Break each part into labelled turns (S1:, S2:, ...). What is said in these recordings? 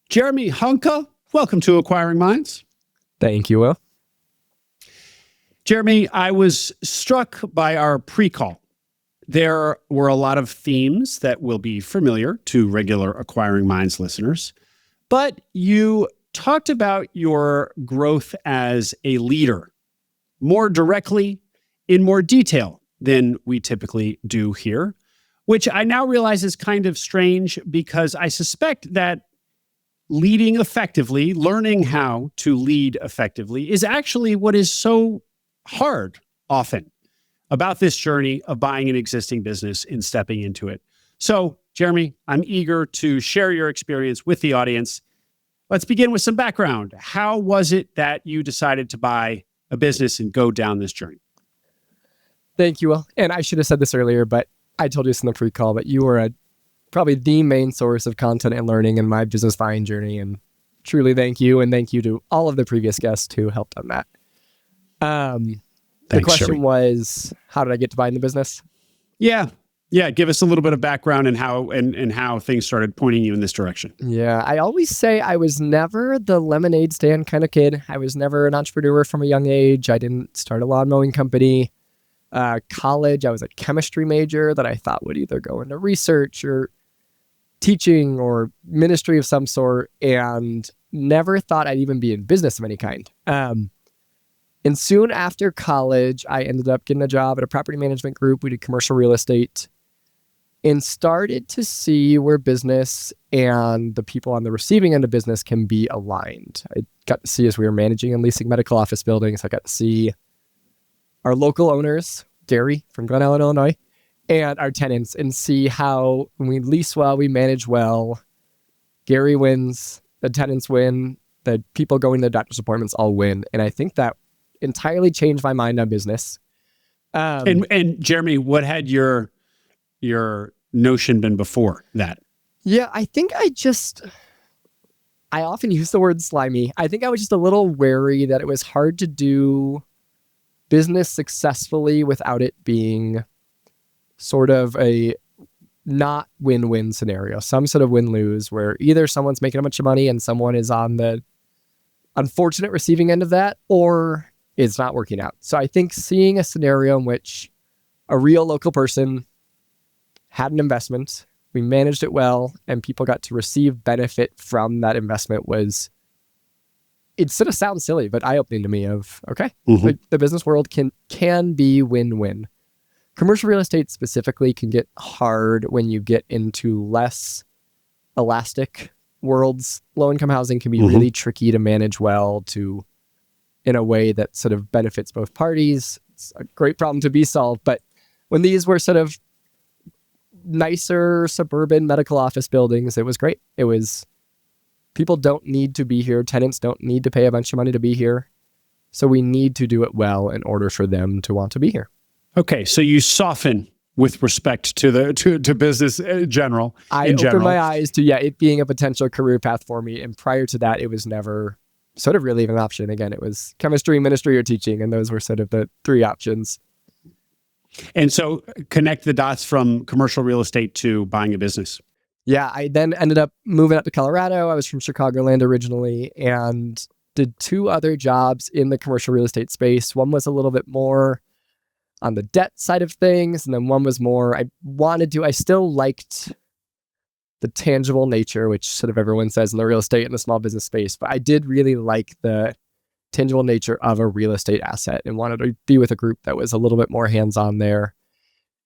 S1: Jeremy Hunka, welcome to Acquiring Minds.
S2: Thank you, Will.
S1: Jeremy, I was struck by our pre-call. There were a lot of themes that will be familiar to regular Acquiring Minds listeners, but you talked about your growth as a leader more directly, in more detail than we typically do here, which I now realize is kind of strange because I suspect that leading effectively, learning how to lead effectively is actually what is so hard often about this journey of buying an existing business and stepping into it. So, Jeremy, I'm eager to share your experience with the audience. Let's begin with some background. How was it that you decided to buy a business and go down this journey?
S2: Thank you, Will. And I should have said this earlier, but I told you this in the pre-call, but you were probably the main source of content and learning in my business buying journey. And truly thank you. And thank you to all of the previous guests who helped on that. The question
S1: Jeremy.
S2: Was, how did I get to buying the business?
S1: Yeah. Give us a little bit of background and how things started pointing you in this direction.
S2: Yeah. I always say I was never the lemonade stand kind of kid. I was never an entrepreneur from a young age. I didn't start a lawn mowing company. College, I was a chemistry major that I thought would either go into research or teaching or ministry of some sort, and never thought I'd even be in business of any kind. And soon after college, I ended up getting a job at a property management group. We did commercial real estate and started to see where business and the people on the receiving end of business can be aligned. I got to see as we were managing and leasing medical office buildings, I got to see our local owners, Gary from Glen Ellen, Illinois, and our tenants, and see how when we lease well, we manage well. Gary wins, the tenants win, the people going to the doctor's appointments all win. And I think that entirely changed my mind on business.
S1: And Jeremy, what had your notion been before that?
S2: Yeah, I think I often use the word slimy. I think I was just a little wary that it was hard to do business successfully without it being sort of a not win-win scenario, some sort of win-lose where either someone's making a bunch of money and someone is on the unfortunate receiving end of that, or it's not working out. So I think seeing a scenario in which a real local person had an investment, we managed it well, and people got to receive benefit from that investment was, it sort of sounds silly, but eye-opening to me of, okay, like the business world can be win-win. Commercial real estate specifically can get hard when you get into less elastic worlds. Low-income housing can be really tricky to manage well in a way that sort of benefits both parties. It's a great problem to be solved. But when these were sort of nicer suburban medical office buildings, it was great. It was, people don't need to be here. Tenants don't need to pay a bunch of money to be here. So we need to do it well in order for them to want to be here.
S1: Okay, so you soften with respect to business in general.
S2: I opened my eyes to it being a potential career path for me, and prior to that, it was never sort of really even an option. Again, it was chemistry, ministry, or teaching, and those were sort of the three options.
S1: And so connect the dots from commercial real estate to buying a business.
S2: Yeah, I then ended up moving up to Colorado. I was from Chicagoland originally, and did two other jobs in the commercial real estate space. One was a little bit more on the debt side of things. And then one was more, I still liked the tangible nature, which sort of everyone says in the real estate and the small business space, but I did really like the tangible nature of a real estate asset and wanted to be with a group that was a little bit more hands-on there.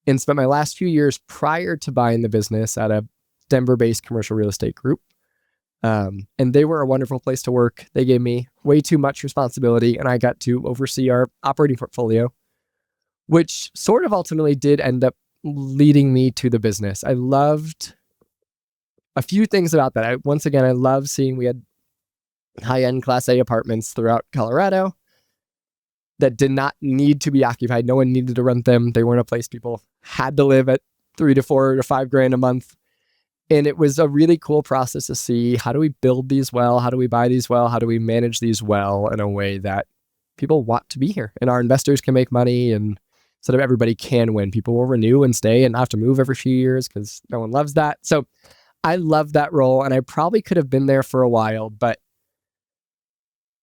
S2: And spent my last few years prior to buying the business at a Denver-based commercial real estate group. And they were a wonderful place to work. They gave me way too much responsibility, and I got to oversee our operating portfolio, which sort of ultimately did end up leading me to the business. I loved a few things about that. I love seeing we had high-end Class A apartments throughout Colorado that did not need to be occupied. No one needed to rent them. They weren't a place people had to live at $3,000 to $4,000 to $5,000 a month. And it was a really cool process to see, how do we build these well? How do we buy these well? How do we manage these well in a way that people want to be here and our investors can make money and sort of everybody can win. People will renew and stay and not have to move every few years because no one loves that. So I loved that role, and I probably could have been there for a while, but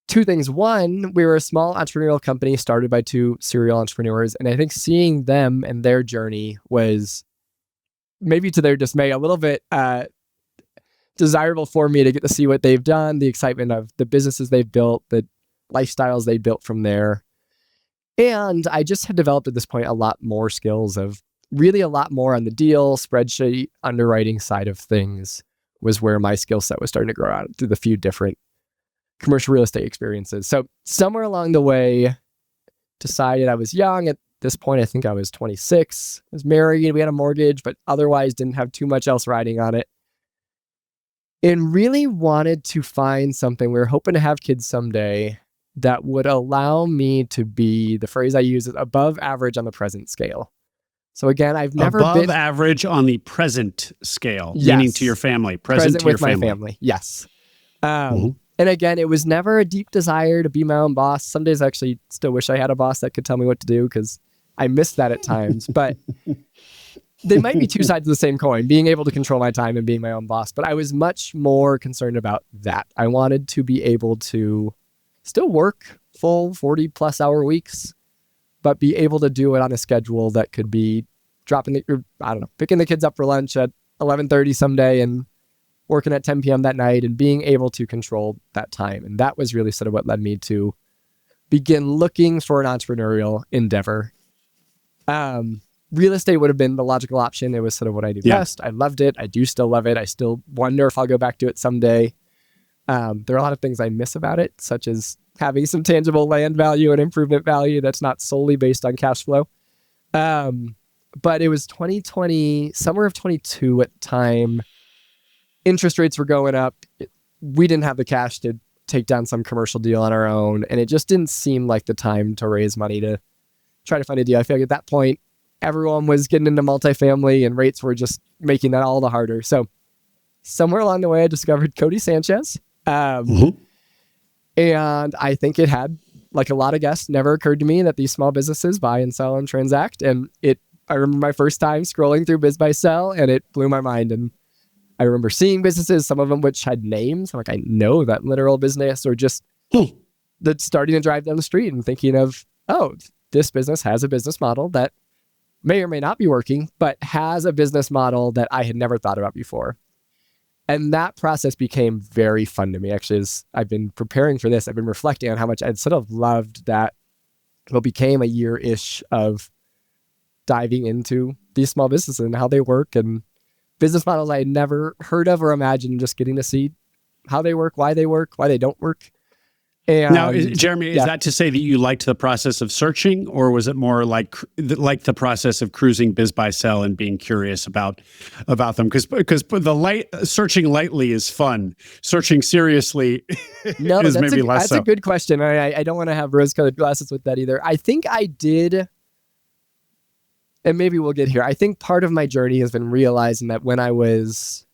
S2: two things. One, we were a small entrepreneurial company started by two serial entrepreneurs, and I think seeing them and their journey was, maybe to their dismay, a little bit desirable for me to get to see what they've done, the excitement of the businesses they've built, the lifestyles they built from there. And I just had developed at this point a lot more skills of really a lot more on the deal, spreadsheet, underwriting side of things was where my skill set was starting to grow out through the few different commercial real estate experiences. So somewhere along the way, decided I was young. At this point, I think I was 26. I was married. We had a mortgage, but otherwise didn't have too much else riding on it. And really wanted to find something. We were hoping to have kids someday that would allow me to be, the phrase I use is above average on the present scale. So again, I've never
S1: above
S2: been
S1: average on the present scale,
S2: Yes.
S1: meaning to your family, present to your
S2: with my family. Yes.
S1: Mhm.
S2: And again, it was never a deep desire to be my own boss. Some days I actually still wish I had a boss that could tell me what to do because I miss that at times. But they might be two sides of the same coin, being able to control my time and being my own boss. But I was much more concerned about that. I wanted to be able to still work full 40 plus hour weeks, but be able to do it on a schedule that could be picking the kids up for lunch at 11:30 someday and working at 10 p.m. that night and being able to control that time. And that was really sort of what led me to begin looking for an entrepreneurial endeavor. Real estate would have been the logical option. It was sort of what I do best. I loved it. I do still love it. I still wonder if I'll go back to it someday. There are a lot of things I miss about it, such as having some tangible land value and improvement value that's not solely based on cash flow. But it was 2020, summer of 22 at the time. Interest rates were going up. We didn't have the cash to take down some commercial deal on our own. And it just didn't seem like the time to raise money to try to find a deal. I feel like at that point, everyone was getting into multifamily and rates were just making that all the harder. So somewhere along the way, I discovered Cody Sanchez. And I think it had, like a lot of guests, never occurred to me that these small businesses buy and sell and transact. And I remember my first time scrolling through Biz Buy Sell, and it blew my mind. And I remember seeing businesses, some of them which had names. I'm like, I know that literal business, or just that's starting to drive down the street and thinking of, oh, this business has a business model that may or may not be working, but has a business model that I had never thought about before. And that process became very fun to me. Actually, as I've been preparing for this, I've been reflecting on how much I'd sort of loved that what became a year-ish of diving into these small businesses and how they work and business models I had never heard of or imagined, just getting to see how they work, why they don't work. And
S1: now, Jeremy, is that to say that you liked the process of searching, or was it more like the process of cruising Biz Buy Sell and being curious about them? Because searching lightly is fun. Searching seriously is maybe less so.
S2: That's a good question. I don't want to have rose-colored glasses with that either. I think I did, and maybe we'll get here. I think part of my journey has been realizing that when I was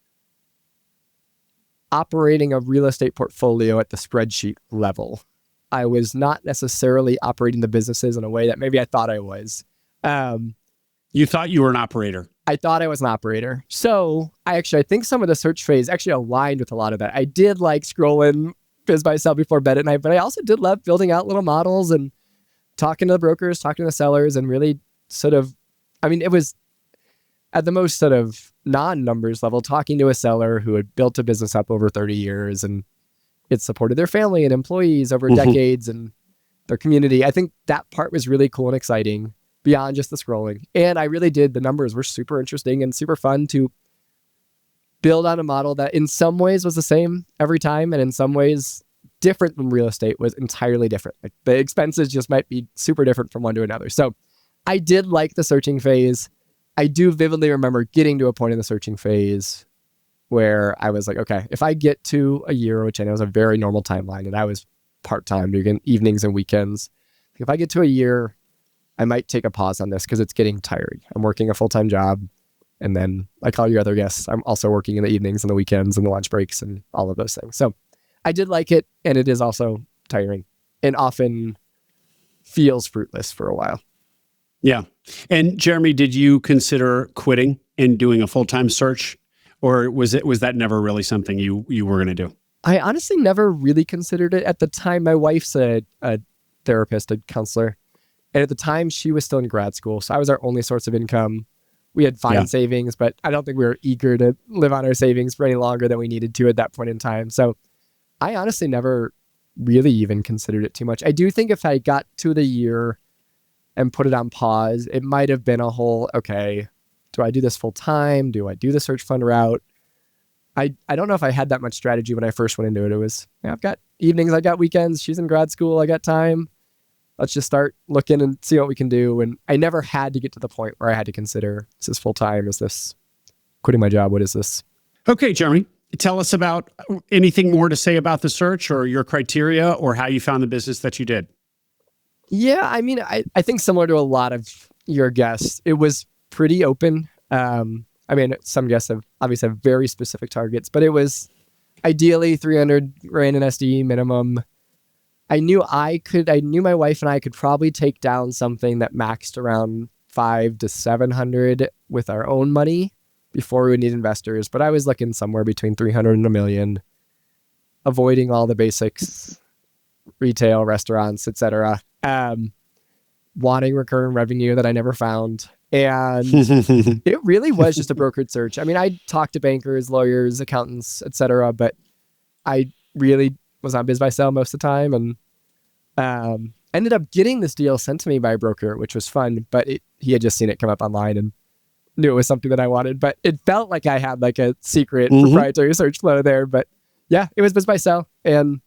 S2: operating a real estate portfolio at the spreadsheet level, I was not necessarily operating the businesses in a way that maybe I thought I was.
S1: You thought you were an operator.
S2: I thought I was an operator. So I think some of the search phase actually aligned with a lot of that. I did like scrolling Biz Buy Sell before bed at night, but I also did love building out little models and talking to the brokers, talking to the sellers, and really sort of, it was at the most sort of non-numbers level, talking to a seller who had built a business up over 30 years and it supported their family and employees over decades and their community. I think that part was really cool and exciting beyond just the scrolling. And I really did. The numbers were super interesting and super fun to build on a model that in some ways was the same every time, and in some ways different from real estate was entirely different. Like the expenses just might be super different from one to another. So I did like the searching phase. I do vividly remember getting to a point in the searching phase where I was like, okay, if I get to a year, which I know is a very normal timeline, and I was part-time doing evenings and weekends. If I get to a year, I might take a pause on this because it's getting tiring. I'm working a full-time job. And then like all your other guests, I'm also working in the evenings and the weekends and the lunch breaks and all of those things. So I did like it, and it is also tiring and often feels fruitless for a while.
S1: Yeah. And Jeremy, did you consider quitting and doing a full-time search? or was that never really something you were going to do?
S2: I honestly never really considered it at the time. My wife's a therapist, a counselor. And at the time, she was still in grad school. So I was our only source of income. We had fine savings, but I don't think we were eager to live on our savings for any longer than we needed to at that point in time. So I honestly never really even considered it too much. I do think if I got to the year and put it on pause, it might have been a whole, okay, do I do this full time? Do I do the search fund route? I don't know if I had that much strategy when I first went into it. It was, I've got evenings, I got weekends, she's in grad school, I got time. Let's just start looking and see what we can do. And I never had to get to the point where I had to consider, is this full time? Is this quitting my job? What is this?
S1: Okay, Jeremy, tell us about anything more to say about the search or your criteria or how you found the business that you did.
S2: Yeah, I mean, I think similar to a lot of your guests, it was pretty open. I mean, some guests obviously have very specific targets, but it was ideally 300 grand in SD minimum. I knew my wife and I could probably take down something that maxed around 500 to 700 with our own money before we would need investors. But I was looking somewhere between 300 and $1 million, avoiding all the basics, retail, restaurants, etc. Wanting recurring revenue that I never found. And it really was just a brokered search. I mean, I talked to bankers, lawyers, accountants, etc., but I really was on biz buy sell most of the time, and ended up getting this deal sent to me by a broker, which was fun, but he had just seen it come up online and knew it was something that I wanted, but it felt like I had like a secret proprietary search flow there. But yeah, it was biz buy sell, and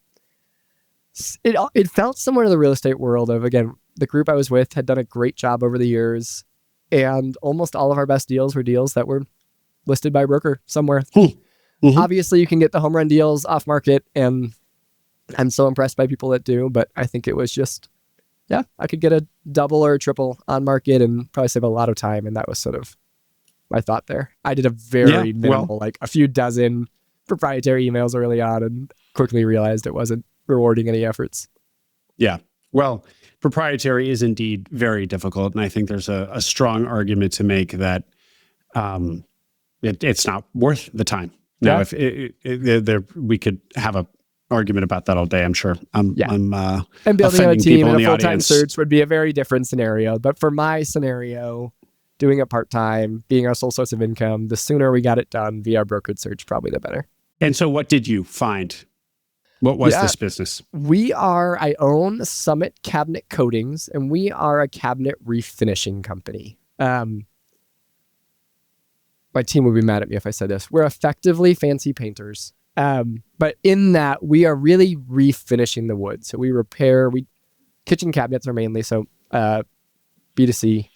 S2: it felt similar to the real estate world of, again, the group I was with had done a great job over the years, and almost all of our best deals were deals that were listed by a broker somewhere. Obviously, you can get the home run deals off market, and I'm so impressed by people that do, but I think it was just, I could get a double or a triple on market and probably save a lot of time, and that was sort of my thought there. I did a very minimal, like a few dozen proprietary emails early on, and quickly realized it wasn't rewarding any efforts.
S1: Yeah. Well, proprietary is indeed very difficult. And I think there's a strong argument to make that it's not worth the time. Now, if we could have an argument about that all day, I'm sure. And building a team and a full-time search would be a very different scenario. But for my scenario, doing it part-time, being our sole source of income, the sooner we got it done via our brokered search, probably the better. And so what did you find? What was this business? I own Summit Cabinet Coatings, and we are a cabinet refinishing company. My team would be mad at me if I said this. We're effectively fancy painters. But in that, we are really refinishing the wood. So we repair, kitchen cabinets are mainly, so B2C.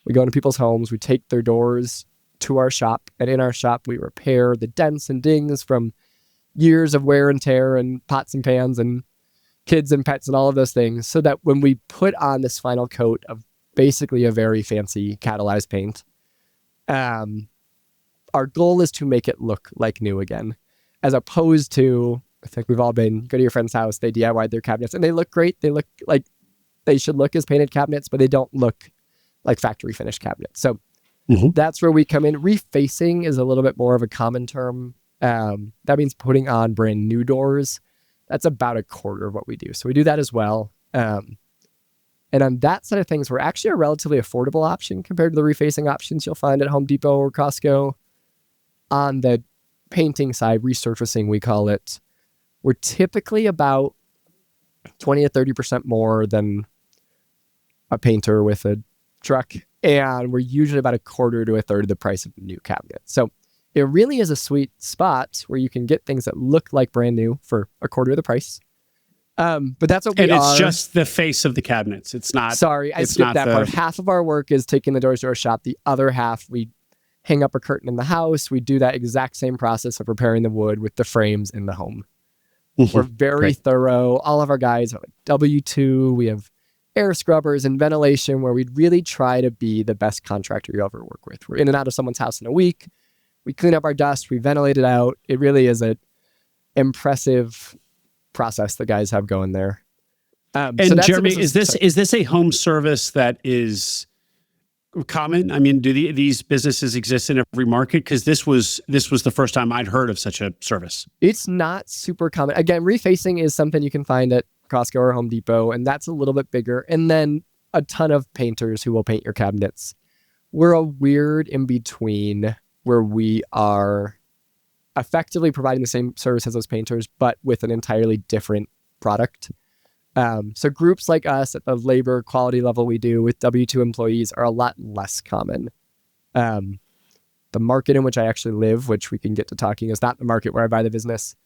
S1: We go into people's homes, we take their doors to our shop, and in our shop, we repair the dents and dings from years of wear and tear and pots and pans and kids and pets and all of those things, so that when we put on this final coat of basically a very fancy catalyzed paint, our goal is to make it look like new again, as opposed to, I think we've all been, go to your friend's house, they DIY'd their cabinets and they look great. They look like they should look as painted cabinets, but they don't look like factory finished cabinets. So that's where we come in. Refacing is a little bit more of a common term. That means putting on brand new doors. That's about a quarter of what we do. So we do that as well. And on that side of things, we're actually a relatively affordable option compared to the refacing options you'll find at Home Depot or Costco. On the painting side, resurfacing, we call it, we're typically about 20 to 30% more than a painter with a truck. And we're usually about a quarter to a third of the price of a new cabinet. So it really is a sweet spot where you can get things that look like brand new for a quarter of the price. But that's what we are. And it's just the face of the cabinets. It's not. Sorry, I skipped that part. Half of our work is taking the doors to our shop. The other half, we hang up a curtain in the house. We do that exact same process of preparing the wood with the frames in the home. We're very thorough. All of our guys are W-2. We have air scrubbers and ventilation, where we'd really try to be the best contractor you ever work with. We're in and out of someone's house in a week. We clean up our dust. We ventilate it out. It really is an impressive process the guys have going there. And so Jeremy, is this a home service that is common? I mean, do these businesses exist in every market? Because this was the first time I'd heard of such a service.
S2: It's not super common. Again, refacing is something you can find at Costco or Home Depot, and that's a little bit bigger. And then a ton of painters who will paint your cabinets. We're a weird in between where we are effectively providing the same service as those painters, but with an entirely different product. So groups like us at the labor quality level we do with W-2 employees are a lot less common. The market in which I actually live, which we can get to talking, is not the market where I buy the business.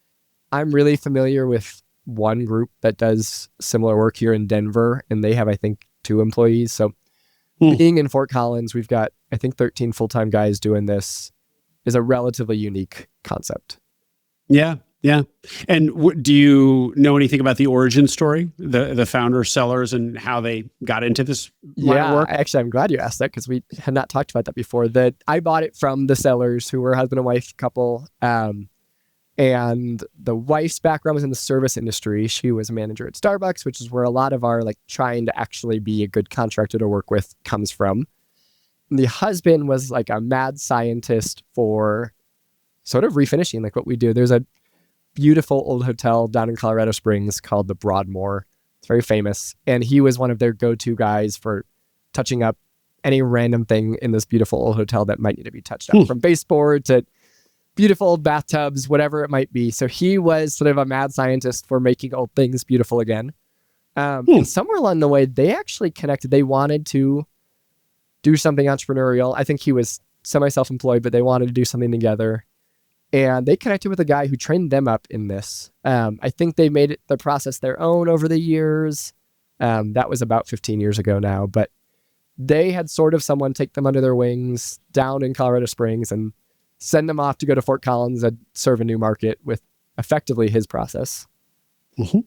S2: I'm really familiar with one group that does similar work here in Denver, and they have, I think, 2 employees. So being in Fort Collins, we've got, I think, 13 full-time guys doing this is a relatively unique concept.
S1: Yeah. Yeah. And do you know anything about the origin story, the founders, sellers, and how they got into this line of work?
S2: Actually, I'm glad you asked that because we had not talked about that before. That I bought it from the sellers who were husband and wife couple. And the wife's background was in the service industry. She was a manager at Starbucks, which is where a lot of our trying to actually be a good contractor to work with comes from. And the husband was like a mad scientist for sort of refinishing, like what we do. There's a beautiful old hotel down in Colorado Springs called the Broadmoor. It's very famous. And he was one of their go-to guys for touching up any random thing in this beautiful old hotel that might need to be touched up, from baseboard to beautiful old bathtubs, whatever it might be. So he was sort of a mad scientist for making old things beautiful again. And somewhere along the way, they actually connected. They wanted to do something entrepreneurial. I think he was semi-self-employed, but they wanted to do something together. And they connected with a guy who trained them up in this. I think they made the process their own over the years. That was about 15 years ago now. But they had sort of someone take them under their wings down in Colorado Springs and send them off to go to Fort Collins and serve a new market with effectively his process.
S1: Mm-hmm.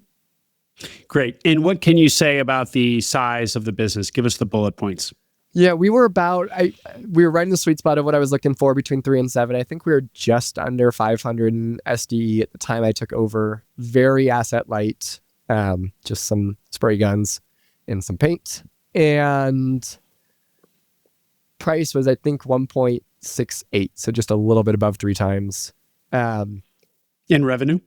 S1: Great. And what can you say about the size of the business? Give us the bullet points.
S2: Yeah, we were we were right in the sweet spot of what I was looking for, between 3 and 7. I think we were just under 500 in SDE at the time I took over. Very asset light, just some spray guns and some paint. And price was, I think, 1.68, so just a little bit above 3 times.
S1: In revenue?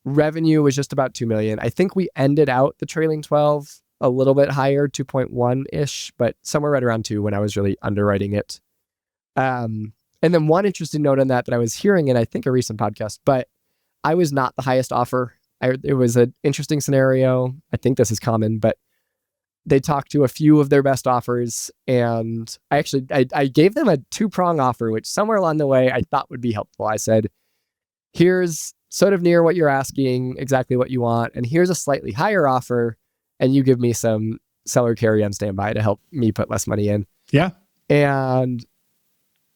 S2: Revenue was just about 2 million. I think we ended out the trailing 12 a little bit higher, 2.1-ish, but somewhere right around 2 when I was really underwriting it. And then one interesting note on that I was hearing in, I think, a recent podcast, but I was not the highest offer. It was an interesting scenario. I think this is common, but they talked to a few of their best offers, and I gave them a 2-prong offer, which somewhere along the way I thought would be helpful. I said, here's sort of near what you're asking, exactly what you want, and here's a slightly higher offer, and you give me some seller carry on standby to help me put less money in.
S1: Yeah.
S2: And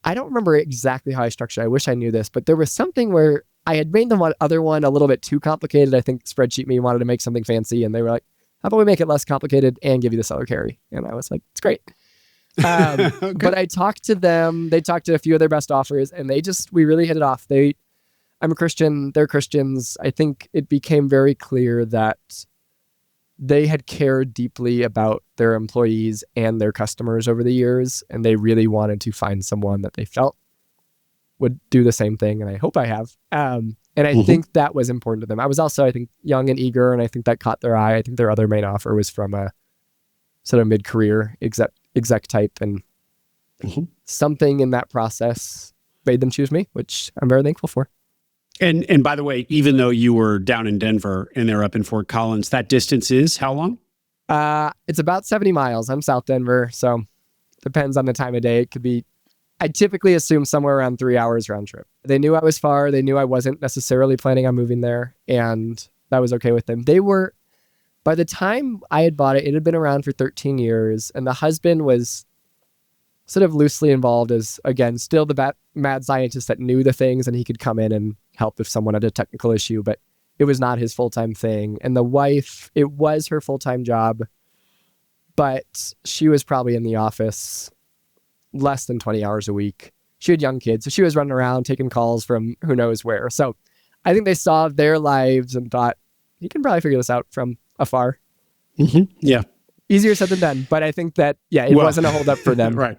S2: I don't remember exactly how I structured it. I wish I knew this, but there was something where I had made the other one a little bit too complicated. I think spreadsheet me wanted to make something fancy, and they were like, how about we make it less complicated and give you the seller carry? And I was like, it's great. Okay. But I talked to them. They talked to a few of their best offers, and we really hit it off. I'm a Christian. They're Christians. I think it became very clear that they had cared deeply about their employees and their customers over the years, and they really wanted to find someone that they felt would do the same thing, and I hope I have. And I think that was important to them. I was also, I think, young and eager, and I think that caught their eye. I think their other main offer was from a sort of mid-career exec type, and something in that process made them choose me, which I'm very thankful for.
S1: And by the way, even though you were down in Denver and they're up in Fort Collins, that distance is how long?
S2: It's about 70 miles. I'm South Denver, so depends on the time of day. It could be, I typically assume somewhere around 3 hours round trip. They knew I was far. They knew I wasn't necessarily planning on moving there, and that was okay with them. By the time I had bought it, it had been around for 13 years, and the husband was sort of loosely involved as, again, still the mad scientist that knew the things, and he could come in and help if someone had a technical issue, but it was not his full-time thing. And the wife, it was her full-time job, but she was probably in the office less than 20 hours a week. She had young kids, so she was running around taking calls from who knows where. So I think they saw their lives and thought, he can probably figure this out from afar.
S1: Yeah.
S2: Easier said than done, but I think that, it wasn't a holdup for them.
S1: Right.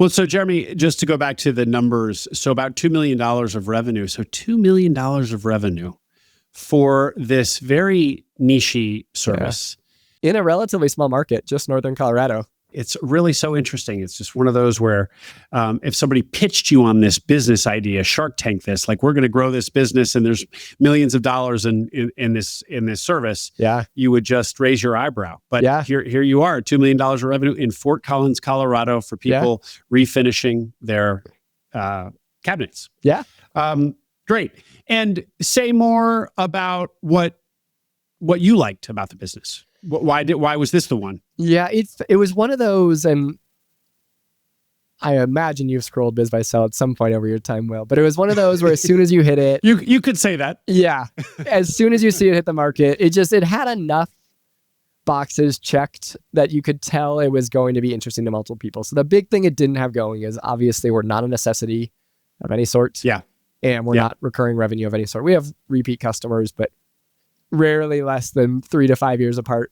S1: Well, so Jeremy, just to go back to the numbers, so about $2 million of revenue. So $2 million of revenue for this very niche service.
S2: In a relatively small market, just northern Colorado.
S1: It's really so interesting. It's just one of those where if somebody pitched you on this business idea, Shark Tank this, like we're going to grow this business and there's millions of dollars in this service, you would just raise your eyebrow. But here you are, $2 million of revenue in Fort Collins, Colorado for people refinishing their cabinets.
S2: Yeah.
S1: Great. And say more about what you liked about the business. Why was this the one?
S2: Yeah, it was one of those, and I imagine you've scrolled Biz by Sell at some point over your time, Will, but it was one of those where as soon as you hit it,
S1: you could say that.
S2: Yeah, as soon as you see it hit the market, it had enough boxes checked that you could tell it was going to be interesting to multiple people. So the big thing it didn't have going is obviously we're not a necessity of any sort.
S1: Yeah,
S2: and we're not recurring revenue of any sort. We have repeat customers, but rarely less than 3 to 5 years apart.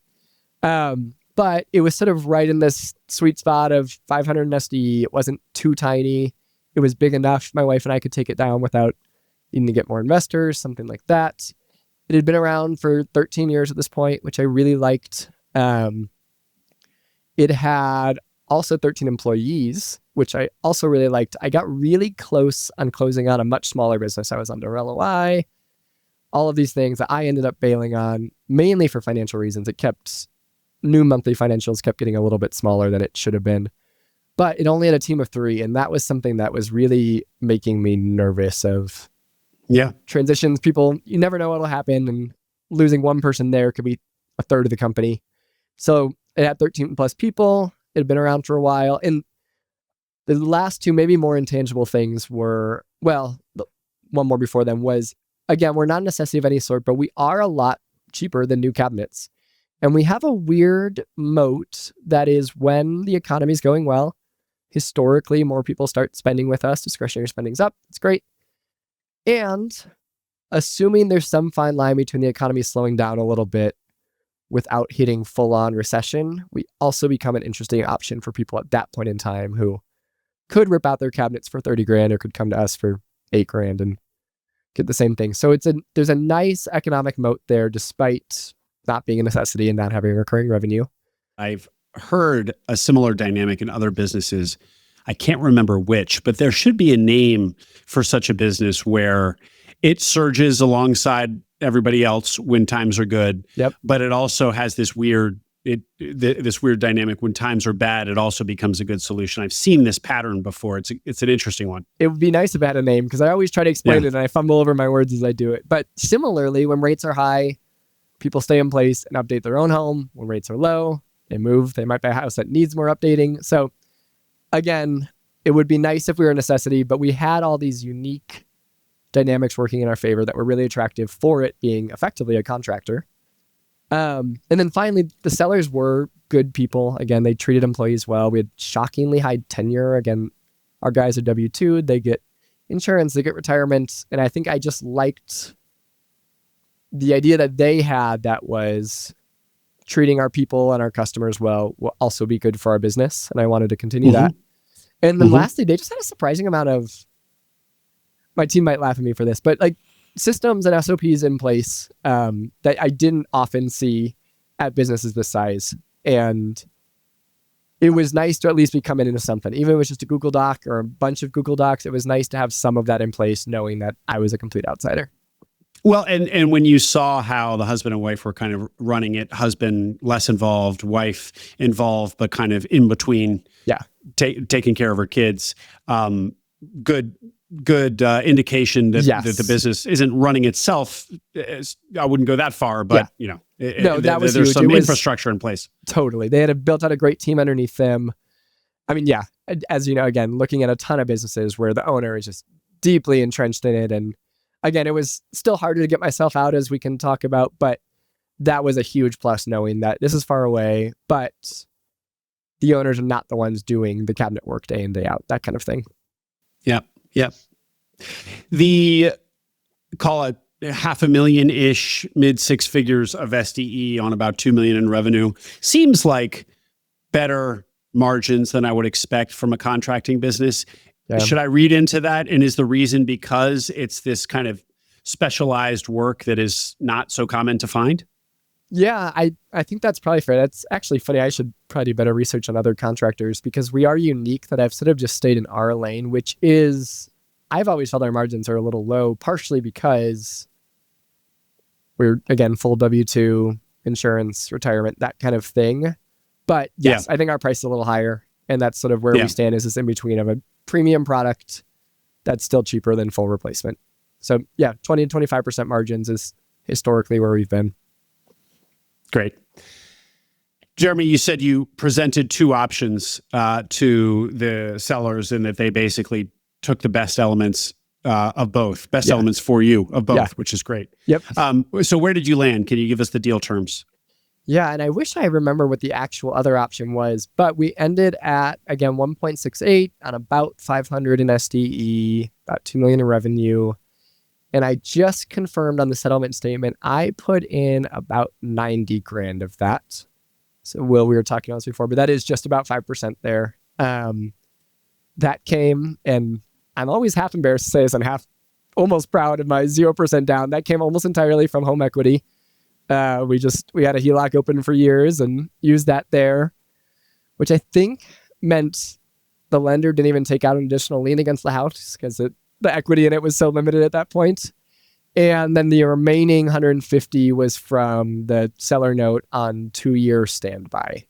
S2: But it was sort of right in this sweet spot of 500 SDE. It wasn't too tiny. It was big enough. My wife and I could take it down without needing to get more investors, something like that. It had been around for 13 years at this point, which I really liked. It had also 13 employees, which I also really liked. I got really close on closing on a much smaller business. I was under LOI. All of these things that I ended up bailing on, mainly for financial reasons. New monthly financials kept getting a little bit smaller than it should have been. But it only had a team of 3, and that was something that was really making me nervous of transitions. People, you never know what'll happen, and losing one person there could be a third of the company. So it had 13 plus people. It had been around for a while. And the last 2, maybe more intangible things were, one more before them was, again, we're not a necessity of any sort, but we are a lot cheaper than new cabinets. And we have a weird moat that is when the economy is going well, historically, more people start spending with us. Discretionary spending's up. It's great. And assuming there's some fine line between the economy slowing down a little bit without hitting full-on recession, we also become an interesting option for people at that point in time who could rip out their cabinets for 30 grand or could come to us for 8 grand and get the same thing. So there's a nice economic moat there despite not being a necessity and not having recurring revenue.
S1: I've heard a similar dynamic in other businesses. I can't remember which, but there should be a name for such a business where it surges alongside everybody else when times are good.
S2: Yep.
S1: But it also has this weird dynamic when times are bad. It also becomes a good solution. I've seen this pattern before. It's an interesting one.
S2: It would be nice if it had a name because I always try to explain it and I fumble over my words as I do it. But similarly, when rates are high, people stay in place and update their own home. When rates are low, they move. They might buy a house that needs more updating. So again, it would be nice if we were a necessity, but we had all these unique dynamics working in our favor that were really attractive for it being effectively a contractor. And then finally, the sellers were good people. Again, they treated employees well. We had shockingly high tenure. Again, our guys are W-2. They get insurance, they get retirement. And I think I just liked the idea that they had that was treating our people and our customers well will also be good for our business. And I wanted to continue that. And then lastly, they just had a surprising amount of, my team might laugh at me for this, but like systems and SOPs in place that I didn't often see at businesses this size. And it was nice to at least be coming into something. Even if it was just a Google Doc or a bunch of Google Docs, it was nice to have some of that in place, knowing that I was a complete outsider.
S1: Well, and when you saw how the husband and wife were kind of running it, husband less involved, wife involved, but kind of in between, taking care of her kids, good indication that, that the business isn't running itself. I wouldn't go that far, but there's
S2: huge.
S1: Some infrastructure in place.
S2: Totally. They had built out a great team underneath them. I mean, as you know, again, looking at a ton of businesses where the owner is just deeply entrenched in it. And again, it was still harder to get myself out as we can talk about, but that was a huge plus knowing that this is far away, but the owners are not the ones doing the cabinet work day in, day out, that kind of thing.
S1: Yep. The, call it $500,000-ish, mid 6 figures of SDE on about $2 million in revenue seems like better margins than I would expect from a contracting business.
S2: Yeah.
S1: Should I read into that? And is the reason because it's this kind of specialized work that is not so common to find?
S2: Yeah, I think that's probably fair. That's actually funny. I should probably do better research on other contractors because we are unique that I've sort of just stayed in our lane, which is, I've always felt our margins are a little low, partially because we're, again, full W-2, insurance, retirement, that kind of thing. But yes, I think our price is a little higher. And that's sort of where we stand, is this in between of a premium product that's still cheaper than full replacement. So yeah, 20 to 25% margins is historically where we've been.
S1: Great. Jeremy, you said you presented two options to the sellers and that they basically took the best elements of both, elements for you of both, which is great.
S2: Yep.
S1: So where did you land? Can you give us the deal terms?
S2: Yeah, and I wish I remember what the actual other option was, but we ended at, again, 1.68 on about 500 in SDE, about 2 million in revenue. And I just confirmed on the settlement statement, I put in about 90 grand of that. So Will, we were talking about this before, but that is just about 5% there. That came, and I'm always half embarrassed to say this, I'm almost proud of my 0% down. That came almost entirely from home equity. We had a HELOC open for years and used that there, which I think meant the lender didn't even take out an additional lien against the house because the equity in it was so limited at that point. And then the remaining 150 was from the seller note on 2-year standby.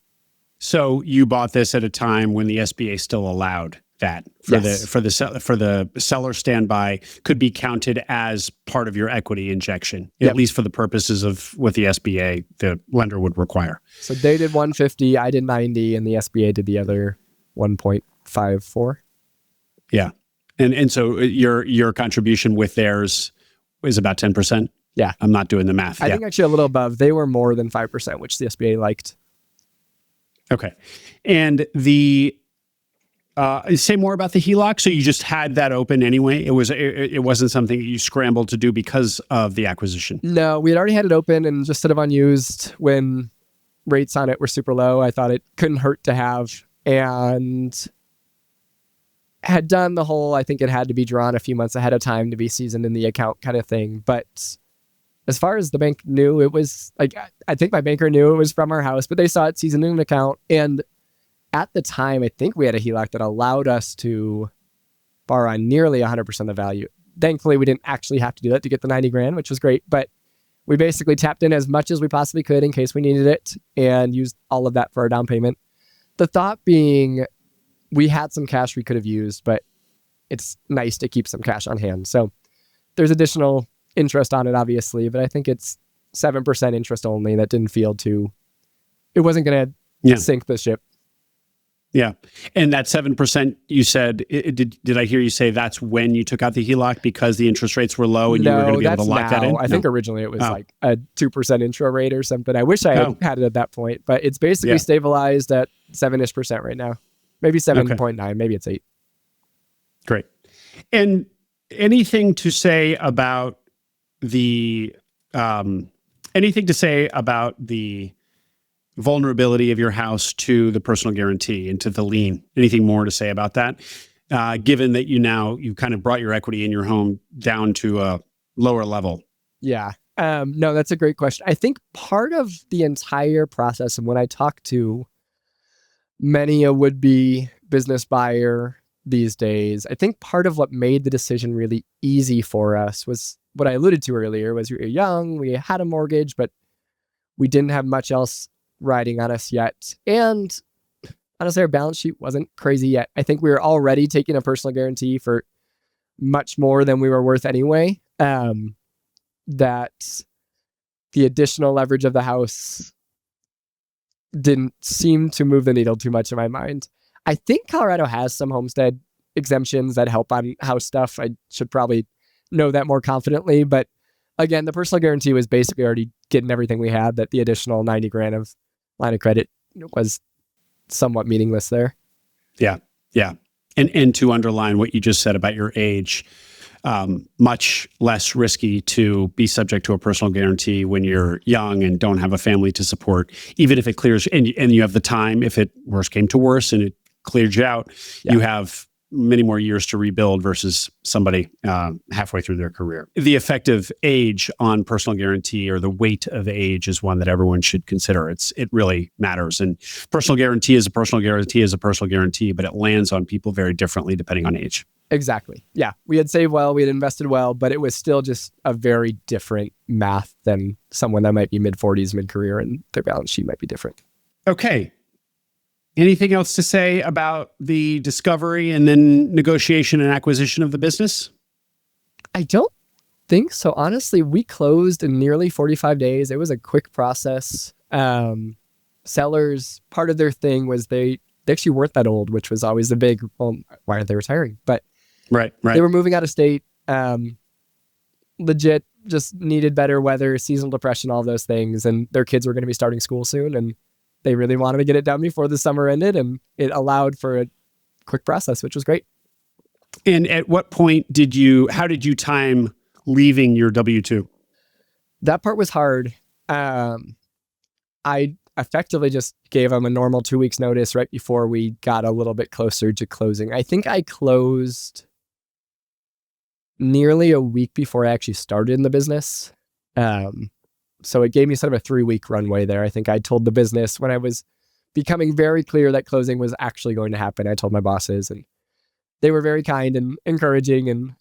S1: So you bought this at a time when the SBA still allowed that for the seller standby could be counted as part of your equity injection, at least for the purposes of what the SBA, the lender, would require.
S2: So they did 150, I did 90, and the SBA did the other 1.54.
S1: Yeah. And so your contribution with theirs is about 10%?
S2: Yeah.
S1: I'm not doing the math.
S2: I think actually a little above. They were more than 5%, which the SBA liked.
S1: Okay. And say more about the HELOC. So you just had that open anyway? It wasn't something that you scrambled to do because of the acquisition?
S2: No, we had already had it open and just sort of unused when rates on it were super low. I thought it couldn't hurt to have, and had done the whole, I think it had to be drawn a few months ahead of time to be seasoned in the account kind of thing. But as far as the bank knew, it was like, I think my banker knew it was from our house, but they saw it seasoned in an account. And at the time, I think we had a HELOC that allowed us to borrow on nearly 100% of the value. Thankfully, we didn't actually have to do that to get the 90 grand, which was great. But we basically tapped in as much as we possibly could in case we needed it and used all of that for our down payment. The thought being, we had some cash we could have used, but it's nice to keep some cash on hand. So there's additional interest on it, obviously, but I think it's 7% interest only. That didn't feel it wasn't going to sink the ship.
S1: Yeah. And that 7%, you said, did I hear you say that's when you took out the HELOC because the interest rates were low and you were going to be able to lock that in?
S2: I think originally it was like a 2% intro rate or something. I wish I had it at that point, but it's basically stabilized at 7-ish% right now. Maybe 7.9, maybe it's 8.
S1: Great. And anything to say about the vulnerability of your house to the personal guarantee and to the lien? Anything more to say about that? Given that you kind of brought your equity in your home down to a lower level.
S2: Yeah. No, that's a great question. I think part of the entire process, and when I talk to many a would-be business buyer these days, I think part of what made the decision really easy for us was what I alluded to earlier, was we were young, we had a mortgage, but we didn't have much else riding on us yet. And honestly, our balance sheet wasn't crazy yet. I think we were already taking a personal guarantee for much more than we were worth anyway. That the additional leverage of the house didn't seem to move the needle too much in my mind. I think Colorado has some homestead exemptions that help on house stuff. I should probably know that more confidently, but again, the personal guarantee was basically already getting everything we had, that the additional 90 grand of line of credit was somewhat meaningless there.
S1: Yeah. Yeah. And to underline what you just said about your age, much less risky to be subject to a personal guarantee when you're young and don't have a family to support, even if it clears and you have the time. If it worst came to worse and it cleared you out, you have many more years to rebuild versus somebody halfway through their career. The effective age on personal guarantee, or the weight of age, is one that everyone should consider. It really matters. And personal guarantee is a personal guarantee is a personal guarantee, but it lands on people very differently depending on age.
S2: Exactly. Yeah. We had saved well, we had invested well, but it was still just a very different math than someone that might be mid-40s, mid-career, and their balance sheet might be different.
S1: Okay. Anything else to say about the discovery and then negotiation and acquisition of the business?
S2: I don't think so. Honestly, we closed in nearly 45 days. It was a quick process. Sellers, part of their thing was they actually weren't that old, which was always the big, well, why aren't they retiring? But
S1: right.
S2: They were moving out of state. Legit, just needed better weather, seasonal depression, all those things. And their kids were going to be starting school soon. And they really wanted to get it done before the summer ended, and it allowed for a quick process, which was great.
S1: And at what point how did you time leaving your W-2?
S2: That part was hard. I effectively just gave them a normal 2 weeks notice right before we got a little bit closer to closing. I think I closed nearly a week before I actually started in the business. So it gave me sort of a 3-week runway there. I think I told the business when I was becoming very clear that closing was actually going to happen. I told my bosses, and they were very kind and encouraging, and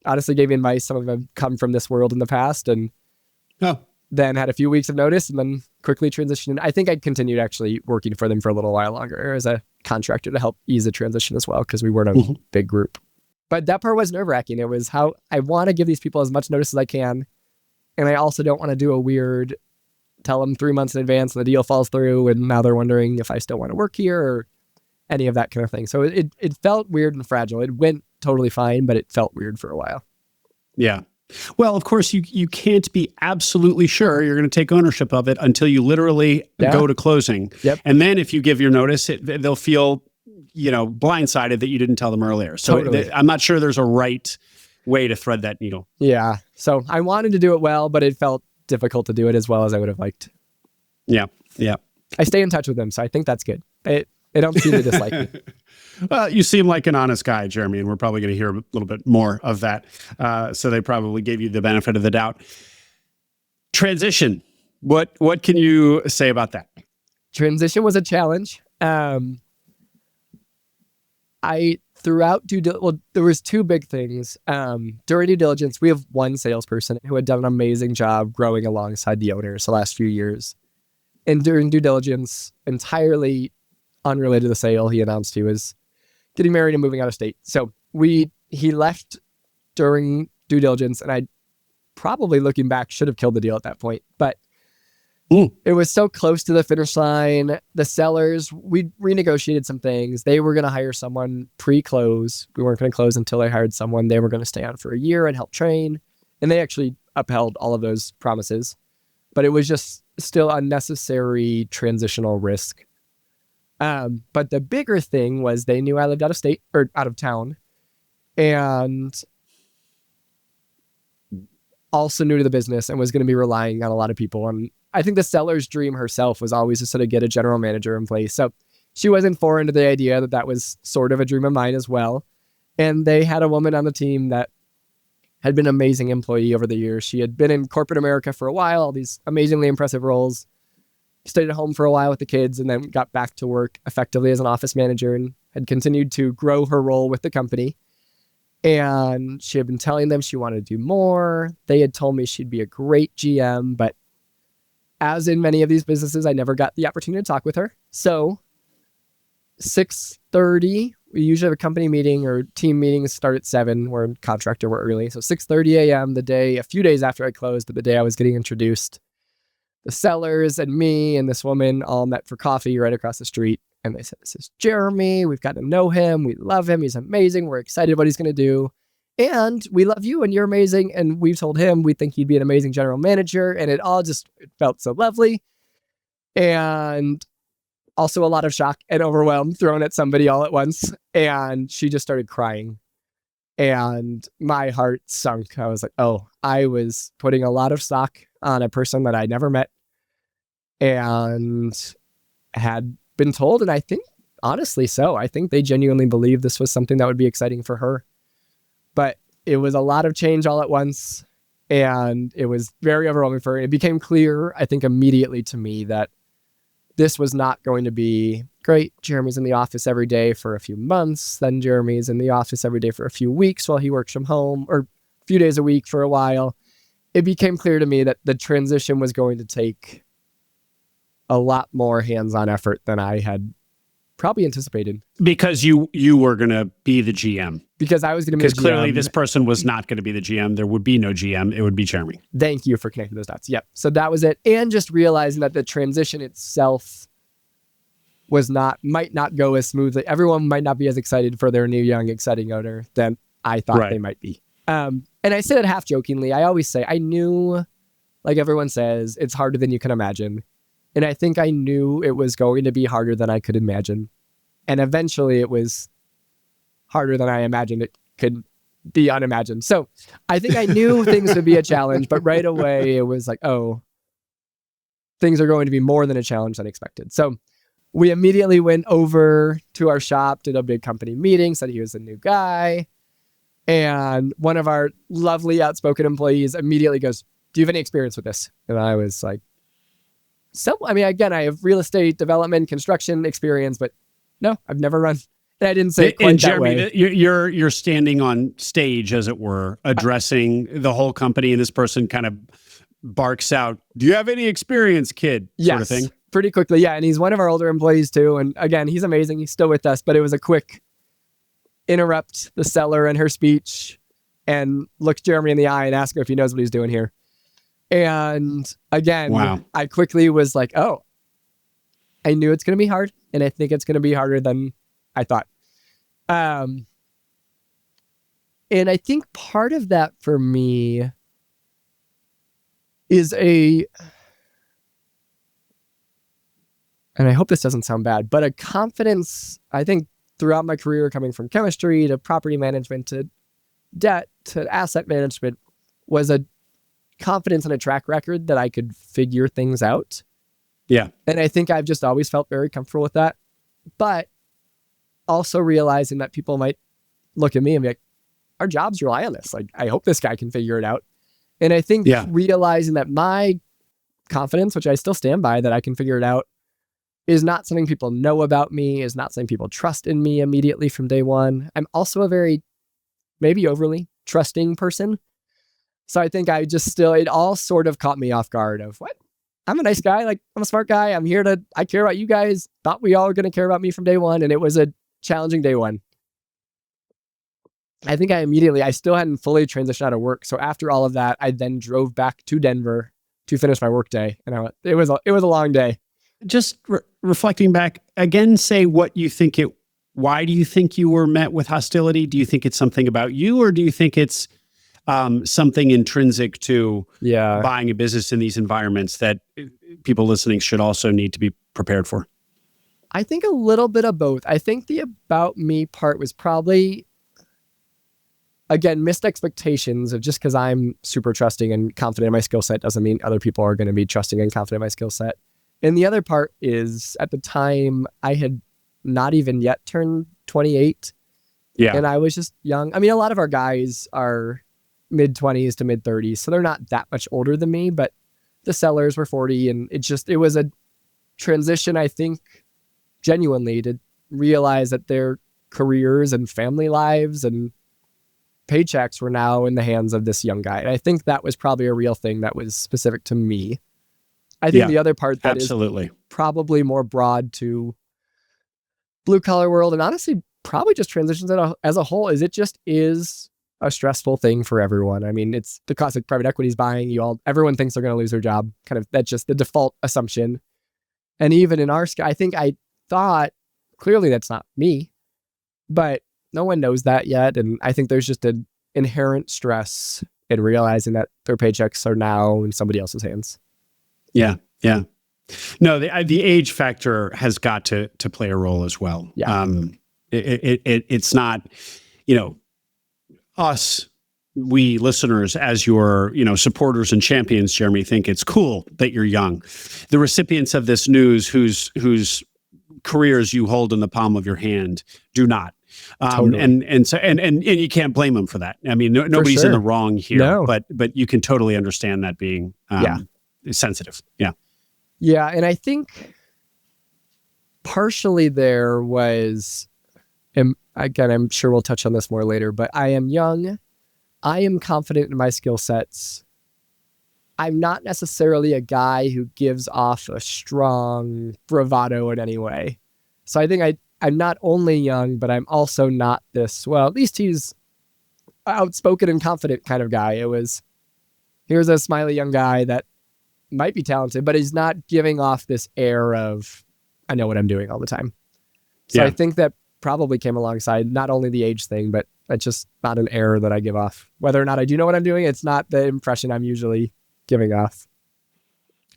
S2: honestly gave me advice. Some of them come from this world in the past, and then had a few weeks of notice and then quickly transitioned. I think I continued actually working for them for a little while longer as a contractor to help ease the transition as well, because we weren't a big group. But that part was nerve-wracking. It was how I want to give these people as much notice as I can. And I also don't want to do a weird, tell them 3 months in advance and the deal falls through and now they're wondering if I still want to work here or any of that kind of thing. So it felt weird and fragile. It went totally fine, but it felt weird for a while.
S1: Yeah. Well, of course, you can't be absolutely sure you're going to take ownership of it until you literally go to closing.
S2: Yep.
S1: And then if you give your notice, they'll feel, blindsided that you didn't tell them earlier. So
S2: Totally.
S1: I'm not sure there's a right way to thread that needle.
S2: Yeah. So I wanted to do it well, but it felt difficult to do it as well as I would have liked.
S1: Yeah. Yeah.
S2: I stay in touch with them, so I think that's good. They don't seem to dislike me.
S1: Well, you seem like an honest guy, Jeremy, and we're probably going to hear a little bit more of that. So they probably gave you the benefit of the doubt. Transition. What can you say about that?
S2: Transition was a challenge. There was two big things. During due diligence, we have one salesperson who had done an amazing job growing alongside the owners the last few years. And during due diligence, entirely unrelated to the sale, he announced he was getting married and moving out of state. So he left during due diligence, and I probably, looking back, should have killed the deal at that point. But it was so close to the finish line. The sellers, we renegotiated some things. They were going to hire someone pre-close. We weren't going to close until they hired someone. They were going to stay on for a year and help train. And they actually upheld all of those promises. But it was just still unnecessary transitional risk. But the bigger thing was they knew I lived out of state or out of town, and also new to the business and was going to be relying on a lot of people. And I think the seller's dream herself was always to sort of get a general manager in place. So she wasn't foreign to the idea that was sort of a dream of mine as well. And they had a woman on the team that had been an amazing employee over the years. She had been in corporate America for a while, all these amazingly impressive roles, stayed at home for a while with the kids, and then got back to work effectively as an office manager and had continued to grow her role with the company. And she had been telling them she wanted to do more. They had told me she'd be a great GM, but as in many of these businesses, I never got the opportunity to talk with her. So 6:30, we usually have a company meeting or team meetings start at 7. We're a contractor, we're early. So 6:30 a.m. a few days after I closed, but the day I was getting introduced, the sellers and me and this woman all met for coffee right across the street. And they said, "This is Jeremy. We've gotten to know him. We love him. He's amazing. We're excited what he's going to do. And we love you and you're amazing. And we've told him we think he'd be an amazing general manager." And it felt so lovely. And also a lot of shock and overwhelm thrown at somebody all at once. And she just started crying. And my heart sunk. I was like, oh, I was putting a lot of stock on a person that I never met and had been told. And I think, honestly, so. I think they genuinely believed this was something that would be exciting for her. But it was a lot of change all at once. And it was very overwhelming for her. It became clear, I think, immediately to me that this was not going to be great. Jeremy's in the office every day for a few months. Then Jeremy's in the office every day for a few weeks while he works from home, or a few days a week for a while. It became clear to me that the transition was going to take a lot more hands-on effort than I had probably anticipated.
S1: Because you were going to be the GM.
S2: Because I was going to be the GM.
S1: Because clearly this person was not going to be the GM. There would be no GM. It would be Jeremy.
S2: Thank you for connecting those dots. Yep. So that was it. And just realizing that the transition itself might not go as smoothly. Everyone might not be as excited for their new, young, exciting owner than I thought they might be. And I say that half jokingly. I always say, I knew, like everyone says, it's harder than you can imagine. And I think I knew it was going to be harder than I could imagine. And eventually it was harder than I imagined it could be unimagined. So I think I knew things would be a challenge, but right away it was like, oh, things are going to be more than a challenge than expected. So we immediately went over to our shop, did a big company meeting, said he was a new guy. And one of our lovely outspoken employees immediately goes, do you have any experience with this? And I was like, again, I have real estate development, construction experience, but no, I've never run. And I didn't say it quite
S1: and
S2: that
S1: Jeremy,
S2: way.
S1: You're standing on stage, as it were, addressing the whole company, and this person kind of barks out, do you have any experience, kid?
S2: Yes,
S1: sort of thing.
S2: Pretty quickly. Yeah. And he's one of our older employees too. And again, he's amazing. He's still with us, but it was a quick interrupt the seller in her speech and look Jeremy in the eye and ask him if he knows what he's doing here. And again,
S1: wow.
S2: I quickly was like, oh, I knew it's going to be hard. And I think it's going to be harder than I thought. And I think part of that for me is and I hope this doesn't sound bad, but a confidence, I think throughout my career, coming from chemistry to property management to debt to asset management, was a confidence and a track record that I could figure things out.
S1: Yeah.
S2: And I think I've just always felt very comfortable with that. But also realizing that people might look at me and be like, our jobs rely on this. Like, I hope this guy can figure it out. And I think realizing that my confidence, which I still stand by, that I can figure it out, is not something people know about me, is not something people trust in me immediately from day one. I'm also a very, maybe overly trusting person. So I think it all sort of caught me off guard of what? I'm a nice guy. Like, I'm a smart guy. I care about you guys. Thought we all were going to care about me from day one. And it was a challenging day one. I think I still hadn't fully transitioned out of work. So after all of that, I then drove back to Denver to finish my work day. And it was a long day.
S1: Just reflecting back again, say what you think why do you think you were met with hostility? Do you think it's something about you, or do you think it's something intrinsic to buying a business in these environments that people listening should also need to be prepared for?
S2: I think a little bit of both. I think the about me part was probably, again, missed expectations of just because I'm super trusting and confident in my skill set doesn't mean other people are going to be trusting and confident in my skill set. And the other part is, at the time, I had not even yet turned 28.
S1: Yeah.
S2: And I was just young. I mean, a lot of our guys are mid-20s to mid-30s, so they're not that much older than me, but the sellers were 40, and it was a transition, I think, genuinely, to realize that their careers and family lives and paychecks were now in the hands of this young guy. And I think that was probably a real thing that was specific to me. I think the other part that is probably more broad to blue collar world, and honestly probably just transitions as a whole, is it just is a stressful thing for everyone. I mean, it's the classic private equity's buying. Everyone thinks they're going to lose their job. Kind of, that's just the default assumption. And even in our I think I thought clearly that's not me, but no one knows that yet. And I think there's just an inherent stress in realizing that their paychecks are now in somebody else's hands.
S1: Yeah. Yeah. No, the age factor has got to play a role as well.
S2: Yeah.
S1: It's not, us, we listeners, as your, supporters and champions, Jeremy, think it's cool that you're young. The recipients of this news whose careers you hold in the palm of your hand do not.
S2: Totally.
S1: And you can't blame them for that. I mean, nobody's in the wrong here,
S2: No.
S1: but you can totally understand that being sensitive. Yeah.
S2: Yeah. And I think partially there was, and again, I'm sure we'll touch on this more later, but I am young. I am confident in my skill sets. I'm not necessarily a guy who gives off a strong bravado in any way. So I think I'm not only young, but I'm also not this, well, at least he's outspoken and confident kind of guy. It was, here's a smiley young guy that might be talented, but he's not giving off this air of, I know what I'm doing all the time. So I think that probably came alongside not only the age thing, but it's just not an air that I give off. Whether or not I do know what I'm doing, it's not the impression I'm usually giving off.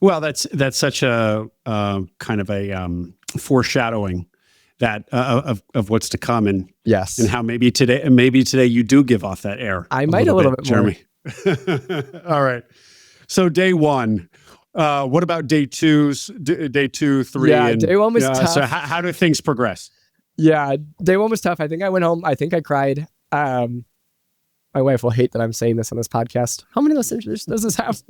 S1: Well, that's such a kind of a foreshadowing that of what's to come, and
S2: yes,
S1: and how maybe today you do give off that air.
S2: I might a little bit
S1: Jeremy. All right. So day one. What about day two, 3?
S2: Yeah,
S1: and,
S2: day one was tough.
S1: So how do things progress?
S2: Yeah, day one was tough. I think I went home. I think I cried. My wife will hate that I'm saying this on this podcast. How many listeners does this have?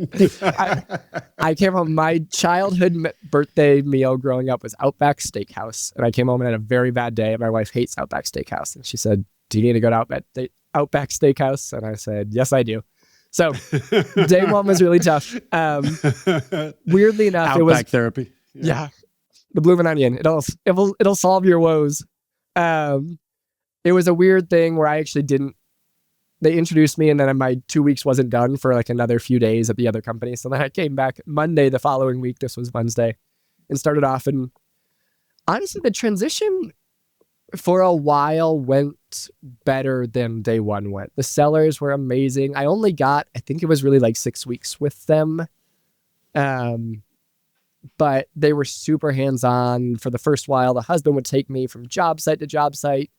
S2: I came home. My childhood birthday meal growing up was Outback Steakhouse. And I came home and had a very bad day. And my wife hates Outback Steakhouse. And she said, do you need to go to Outback Steakhouse? And I said, yes, I do. So day one was really tough. Weirdly enough,
S1: Outback
S2: it was
S1: therapy.
S2: Yeah. The blooming onion. It'll solve your woes. It was a weird thing where I actually they introduced me, and then my 2 weeks wasn't done for like another few days at the other company. So then I came back Monday the following week. This was Wednesday, and started off. And honestly, the transition for a while went better than day one went. The sellers were amazing. I only got, I think it was really like 6 weeks with them. But they were super hands-on. For the first while, the husband would take me from job site to job site.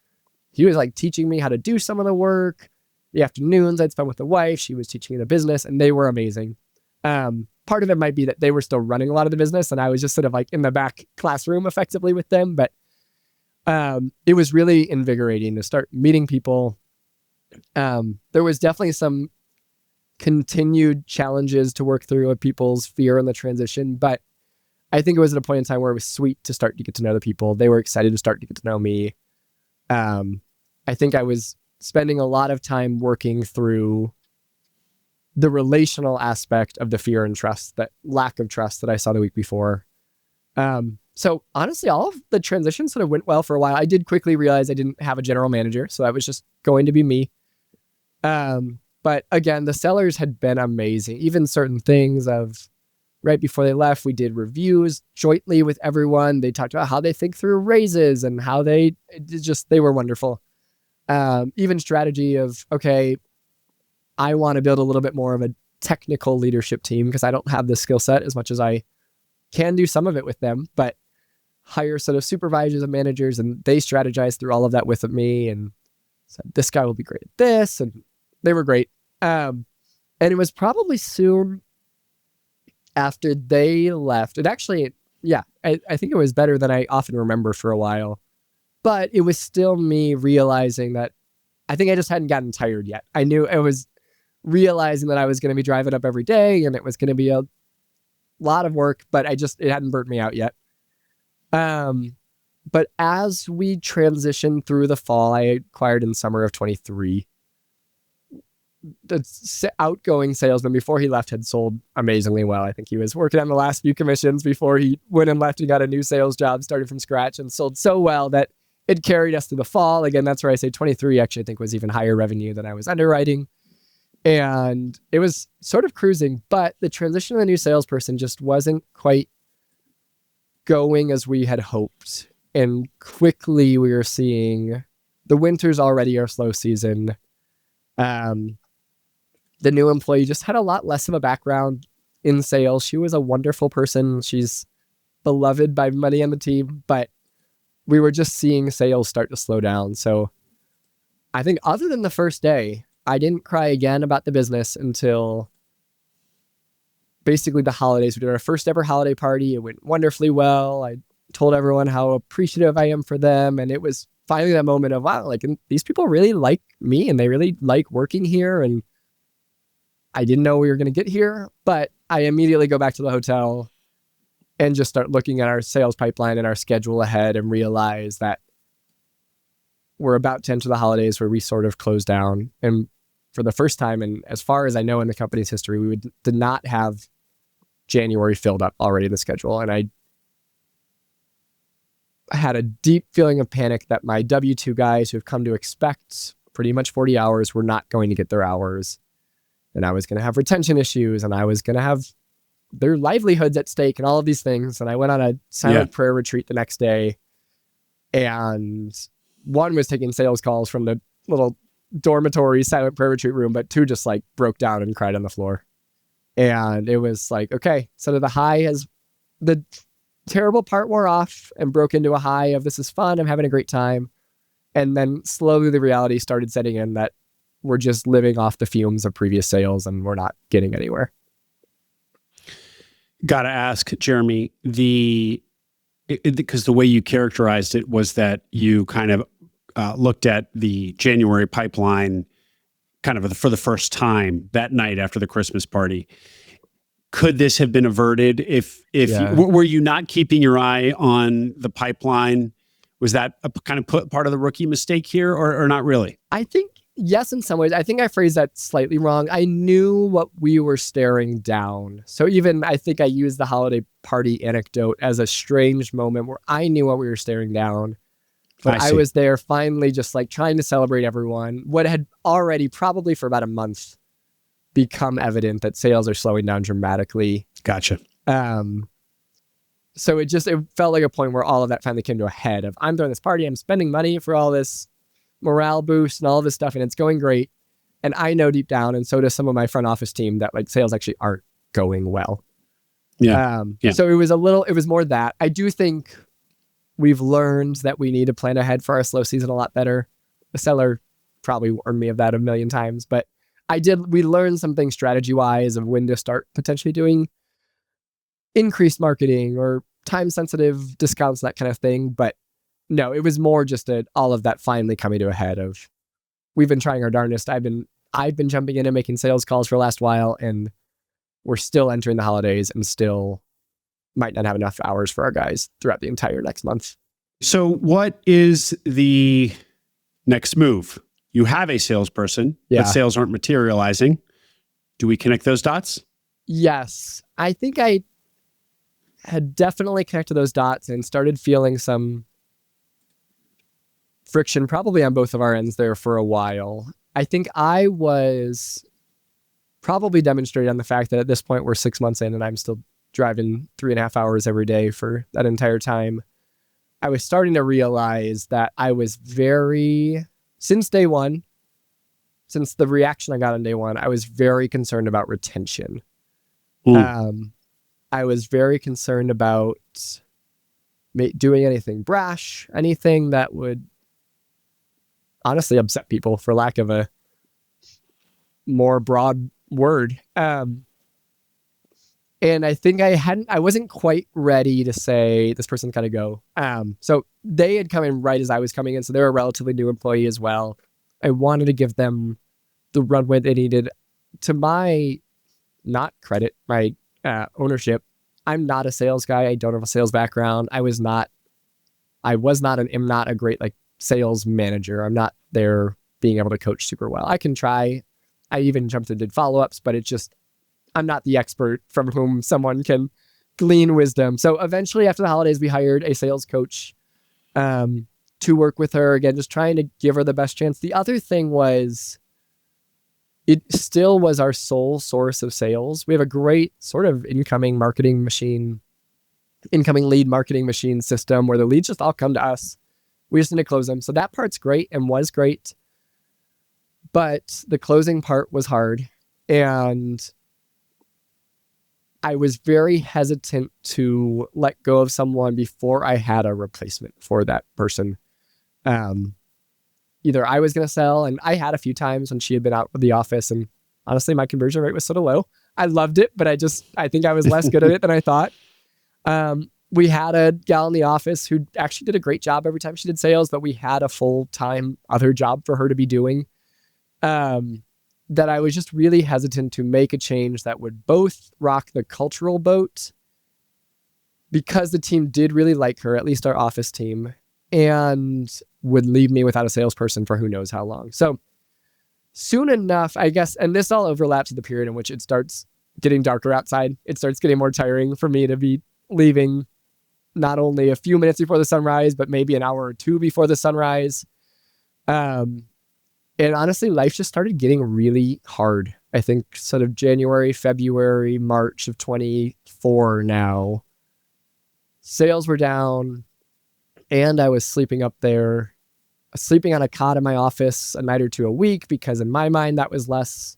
S2: He was like teaching me how to do some of the work. The afternoons I'd spend with the wife. She was teaching me the business, and they were amazing. Part of it might be that they were still running a lot of the business, and I was just sort of like in the back classroom effectively with them. But it was really invigorating to start meeting people. There was definitely some continued challenges to work through of people's fear in the transition, but I think it was at a point in time where it was sweet to start to get to know the people. They were excited to start to get to know me. I think I was spending a lot of time working through the relational aspect of the fear and trust, that lack of trust that I saw the week before. So honestly, all of the transitions sort of went well for a while. I did quickly realize I didn't have a general manager, so that was just going to be me. But again, the sellers had been amazing. Even certain things of right before they left, we did reviews jointly with everyone. They talked about how they think through raises and how they were wonderful. Even strategy of, okay, I want to build a little bit more of a technical leadership team because I don't have the skill set as much as I can do some of it with them, but hire sort of supervisors and managers, and they strategized through all of that with me and said, this guy will be great at this. And they were great. And it was probably soon after they left. It actually, I think it was better than I often remember for a while, but it was still me realizing that I think I just hadn't gotten tired yet. I knew I was realizing that I was going to be driving up every day and it was going to be a lot of work, but it hadn't burnt me out yet. But as we transitioned through the fall, I acquired in summer of 23. The outgoing salesman before he left had sold amazingly well. I think he was working on the last few commissions before he went and left and got a new sales job, started from scratch, and sold so well that it carried us through the fall. Again, that's where I say 23 actually I think was even higher revenue than I was underwriting. And it was sort of cruising, but the transition of the new salesperson just wasn't quite going as we had hoped. And quickly we were seeing the winter's already our slow season. The new employee just had a lot less of a background in sales. She was a wonderful person. She's beloved by many on the team, but we were just seeing sales start to slow down. So I think other than the first day, I didn't cry again about the business until basically the holidays. We did our first ever holiday party. It went wonderfully well. I told everyone how appreciative I am for them. And it was finally that moment of, wow, like these people really like me and they really like working here. And I didn't know we were going to get here, but I immediately go back to the hotel and just start looking at our sales pipeline and our schedule ahead and realize that we're about to enter the holidays where we sort of close down. And for the first time, and as far as I know in the company's history, we did not have January filled up already in the schedule. And I had a deep feeling of panic that my W-2 guys who have come to expect pretty much 40 hours were not going to get their hours. And I was going to have retention issues and I was going to have their livelihoods at stake and all of these things. And I went on a silent prayer retreat the next day. And one was taking sales calls from the little dormitory silent prayer retreat room, but two just like broke down and cried on the floor. And it was like, okay, so the terrible part wore off and broke into a high of this is fun, I'm having a great time. And then slowly the reality started setting in that we're just living off the fumes of previous sales and we're not getting anywhere.
S1: Got to ask, Jeremy, because the way you characterized it was that you kind of looked at the January pipeline kind of for the first time that night after the Christmas party. Could this have been averted if were you not keeping your eye on the pipeline? Was that a kind of part of the rookie mistake here or not really?
S2: I think yes, in some ways. I think I phrased that slightly wrong. I knew what we were staring down. So even I think I used the holiday party anecdote as a strange moment where I knew what we were staring down. But I was there finally just like trying to celebrate everyone. What had already probably for about a month become evident that sales are slowing down dramatically.
S1: Gotcha.
S2: So it felt like a point where all of that finally came to a head of I'm throwing this party, I'm spending money for all this morale boost and all of this stuff and it's going great. And I know deep down, and so does some of my front office team, that like sales actually aren't going well.
S1: Yeah.
S2: So it was more that. I do think we've learned that we need to plan ahead for our slow season a lot better. The seller probably warned me of that a million times, but we learned some things strategy wise of when to start potentially doing increased marketing or time sensitive discounts, that kind of thing. But no, it was more just all of that finally coming to a head of we've been trying our darndest. I've been jumping in and making sales calls for the last while, and we're still entering the holidays and still might not have enough hours for our guys throughout the entire next month.
S1: So what is the next move? You have a salesperson, but sales aren't materializing. Do we connect those dots?
S2: Yes. I think I had definitely connected those dots and started feeling some friction probably on both of our ends there for a while. I think I was probably demonstrated on the fact that at this point we're 6 months in and I'm still driving 3.5 hours every day for that entire time. I was starting to realize that I was since day one, since the reaction I got on day one, I was very concerned about retention. I was very concerned about doing anything brash, anything that would honestly upset people, for lack of a more broad word. And I think I wasn't quite ready to say this person's got to go. So they had come in right as I was coming in. So they're a relatively new employee as well. I wanted to give them the runway they needed. To my not credit, my ownership, I'm not a sales guy. I don't have a sales background. I'm not a great like sales manager. I'm not there being able to coach super well. I can try. I even jumped and did follow-ups, but it's just, I'm not the expert from whom someone can glean wisdom. So eventually after the holidays, we hired a sales coach to work with her, again, just trying to give her the best chance. The other thing was, it still was our sole source of sales. We have a great sort of incoming lead marketing machine system where the leads just all come to us. We just need to close them. So that part's great and was great. But the closing part was hard. And I was very hesitant to let go of someone before I had a replacement for that person. either I was going to sell, and I had a few times when she had been out of the office, and honestly, my conversion rate was sort of low. I loved it, but I think I was less good at it than I thought. We had a gal in the office who actually did a great job every time she did sales, but we had a full-time other job for her to be doing. That I was just really hesitant to make a change that would both rock the cultural boat, because the team did really like her, at least our office team, and would leave me without a salesperson for who knows how long. So soon enough, I guess, and this all overlaps with the period in which it starts getting darker outside. It starts getting more tiring for me to be leaving not only a few minutes before the sunrise, but maybe an hour or two before the sunrise. And honestly, life just started getting really hard. I think sort of January, February, March of 24 now. Sales were down, and I was sleeping up there, sleeping on a cot in my office a night or two a week, because in my mind, that was less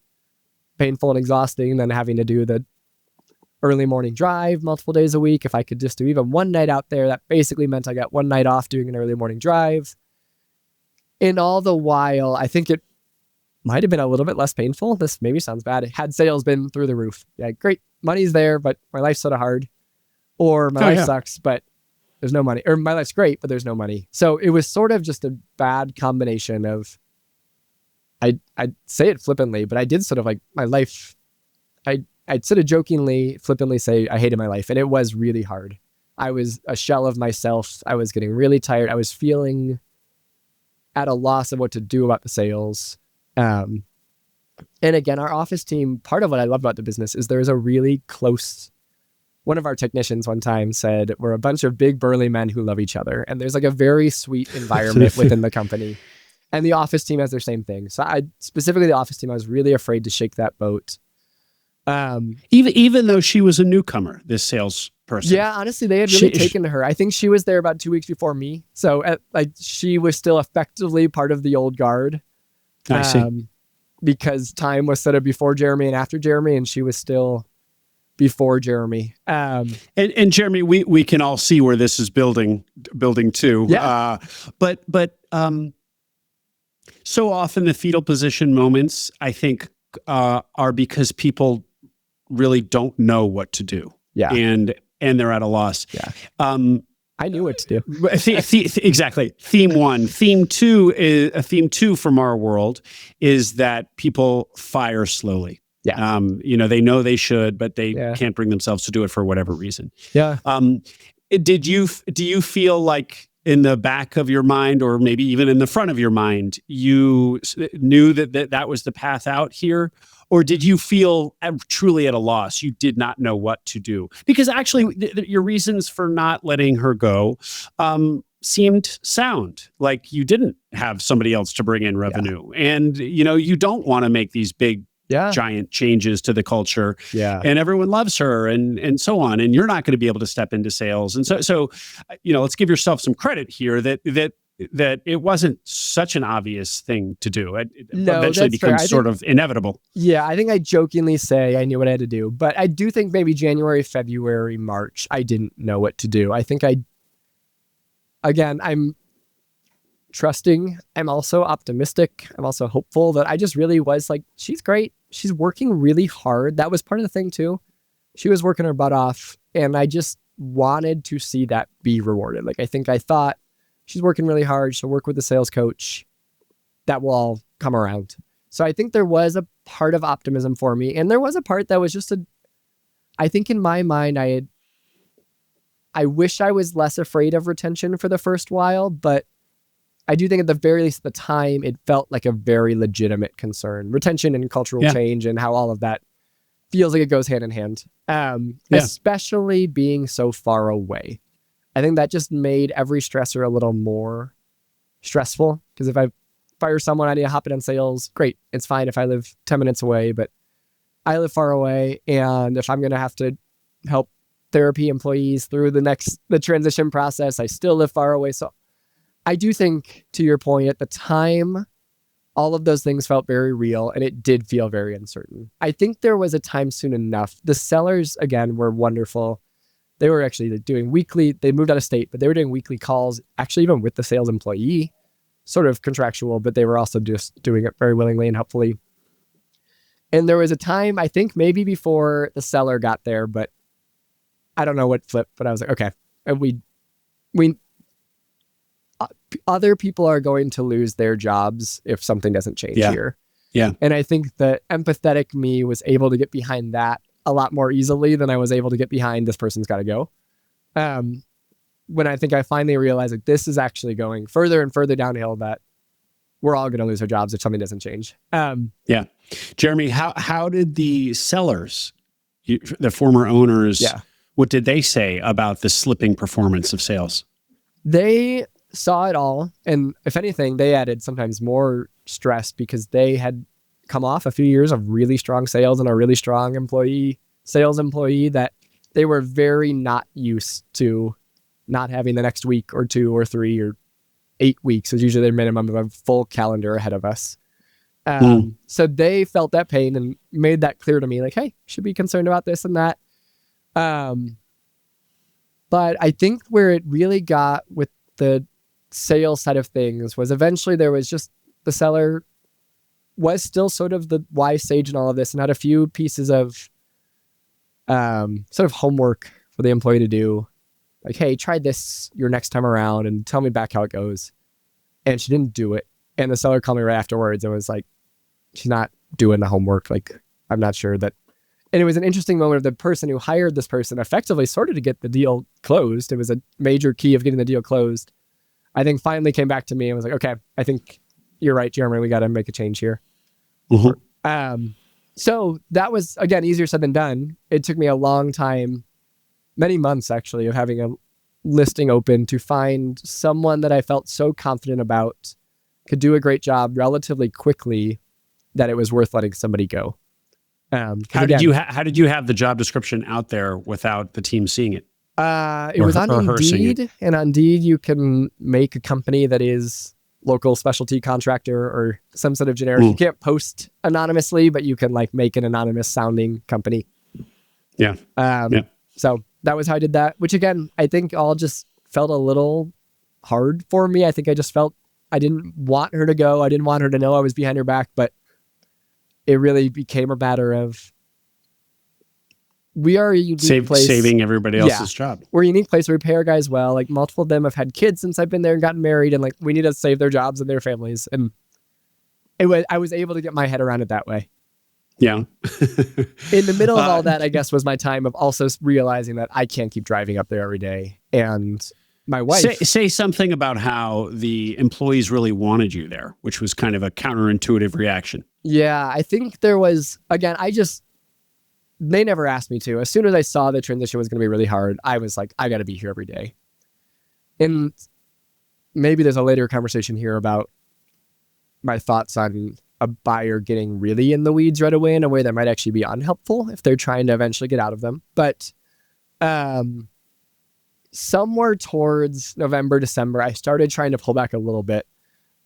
S2: painful and exhausting than having to do the early morning drive multiple days a week. If I could just do even one night out there, that basically meant I got one night off doing an early morning drive. And all the while, I think it might have been a little bit less painful. This maybe sounds bad. Had sales been through the roof. Yeah, great. Money's there, but my life's sort of hard. Or my life sucks, but there's no money. Or my life's great, but there's no money. So it was sort of just a bad combination of, I'd say it flippantly, but I did sort of like my life, I'd sort of jokingly, flippantly say I hated my life. And it was really hard. I was a shell of myself. I was getting really tired. I was feeling at a loss of what to do about the sales. And again, our office team, part of what I love about the business is there's a really close, one of our technicians one time said, we're a bunch of big burly men who love each other. And there's like a very sweet environment within the company. And the office team has their same thing. So specifically the office team, I was really afraid to shake that boat.
S1: Even though she was a newcomer, this salesperson.
S2: Yeah, honestly, they had really taken to her. I think she was there about 2 weeks before me. So she was still effectively part of the old guard.
S1: I see.
S2: Because time was sort of before Jeremy and after Jeremy, and she was still before Jeremy.
S1: And Jeremy, we can all see where this is building to.
S2: Yeah.
S1: But so often the fetal position moments, I think, are because people really don't know what to do.
S2: Yeah.
S1: And they're at a loss.
S2: Yeah. I knew what to do.
S1: Exactly. Theme one. Theme two from our world is that people fire slowly.
S2: Yeah.
S1: They know they should, but they can't bring themselves to do it for whatever reason.
S2: Yeah.
S1: Do you feel like in the back of your mind, or maybe even in the front of your mind, you knew that was the path out here? Or did you feel truly at a loss? You did not know what to do? Because actually, your reasons for not letting her go seemed sound. Like you didn't have somebody else to bring in revenue. Yeah. And, you don't want to make these big, giant changes to the culture.
S2: Yeah.
S1: And everyone loves her and so on. And you're not going to be able to step into sales. And so let's give yourself some credit here that it wasn't such an obvious thing to do. It eventually becomes sort of inevitable.
S2: Yeah, I think I jokingly say I knew what I had to do, but I do think maybe January, February, March, I didn't know what to do. I think I'm trusting. I'm also optimistic. I'm also hopeful that I just really was like, she's great. She's working really hard. That was part of the thing too. She was working her butt off, and I just wanted to see that be rewarded. Like, I thought, she's working really hard. She'll work with the sales coach. That will all come around. So I think there was a part of optimism for me. And there was a part that was just I think in my mind, I wish I was less afraid of retention for the first while, but I do think at the very least at the time, it felt like a very legitimate concern. Retention and cultural change and how all of that feels like it goes hand in hand. Especially being so far away. I think that just made every stressor a little more stressful, because if I fire someone, I need to hop in on sales. Great. It's fine if I live 10 minutes away, but I live far away. And if I'm going to have to help therapy employees through the transition process, I still live far away. So I do think, to your point, at the time, all of those things felt very real, and it did feel very uncertain. I think there was a time soon enough. The sellers, again, were wonderful. They were actually doing weekly, they moved out of state, but they were doing weekly calls, actually even with the sales employee, sort of contractual, but they were also just doing it very willingly and helpfully. And there was a time, I think maybe before the seller got there, but I don't know what flipped, but I was like, okay. And we other people are going to lose their jobs if something doesn't change here.
S1: Yeah.
S2: And I think the empathetic me was able to get behind that a lot more easily than I was able to get behind this person's got to go. When I think I finally realized that this is actually going further and further downhill, that we're all going to lose our jobs if something doesn't change.
S1: Yeah. Jeremy, how did the sellers, the former owners, what did they say about the slipping performance of sales?
S2: They saw it all. And if anything, they added sometimes more stress because they had come off a few years of really strong sales and a really strong sales employee that they were very not used to not having the next week or 2 or 3 or 8 weeks is usually their minimum of a full calendar ahead of us. So they felt that pain and made that clear to me, like, hey, should be concerned about this and that. But I think where it really got with the sales side of things was eventually there was just the seller was still sort of the wise sage in all of this and had a few pieces of sort of homework for the employee to do. Like, hey, try this your next time around and tell me back how it goes. And she didn't do it. And the seller called me right afterwards and was like, she's not doing the homework. Like, I'm not sure that. And it was an interesting moment of the person who hired this person effectively sorted to get the deal closed. It was a major key of getting the deal closed. I think finally came back to me and was like, okay, I think you're right, Jeremy. We got to make a change here. So that was, again, easier said than done. It took me a long time, many months actually, of having a listing open to find someone that I felt so confident about could do a great job relatively quickly that it was worth letting somebody go.
S1: How did you have the job description out there without the team seeing it?
S2: It was on Indeed, and on Indeed you can make a company that is local specialty contractor or some sort of generic. You can't post anonymously, but you can like make an anonymous sounding company.
S1: Yeah.
S2: So that was how I did that, which again, I think all just felt a little hard for me. I think I just felt I didn't want her to go. I didn't want her to know I was behind her back, but it really became a matter of we are a unique place.
S1: Saving everybody else's job.
S2: We're a unique place. We pay our guys well. Like multiple of them have had kids since I've been there and gotten married, and like we need to save their jobs and their families. And I was able to get my head around it that way.
S1: Yeah.
S2: In the middle of all that, I guess, was my time of also realizing that I can't keep driving up there every day. And my wife...
S1: Say something about how the employees really wanted you there, which was kind of a counterintuitive reaction.
S2: Yeah, I think there was... Again, they never asked me to. As soon as I saw the transition was going to be really hard, I was like, I got to be here every day. And maybe there's a later conversation here about my thoughts on a buyer getting really in the weeds right away in a way that might actually be unhelpful if they're trying to eventually get out of them. But somewhere towards November, December, I started trying to pull back a little bit.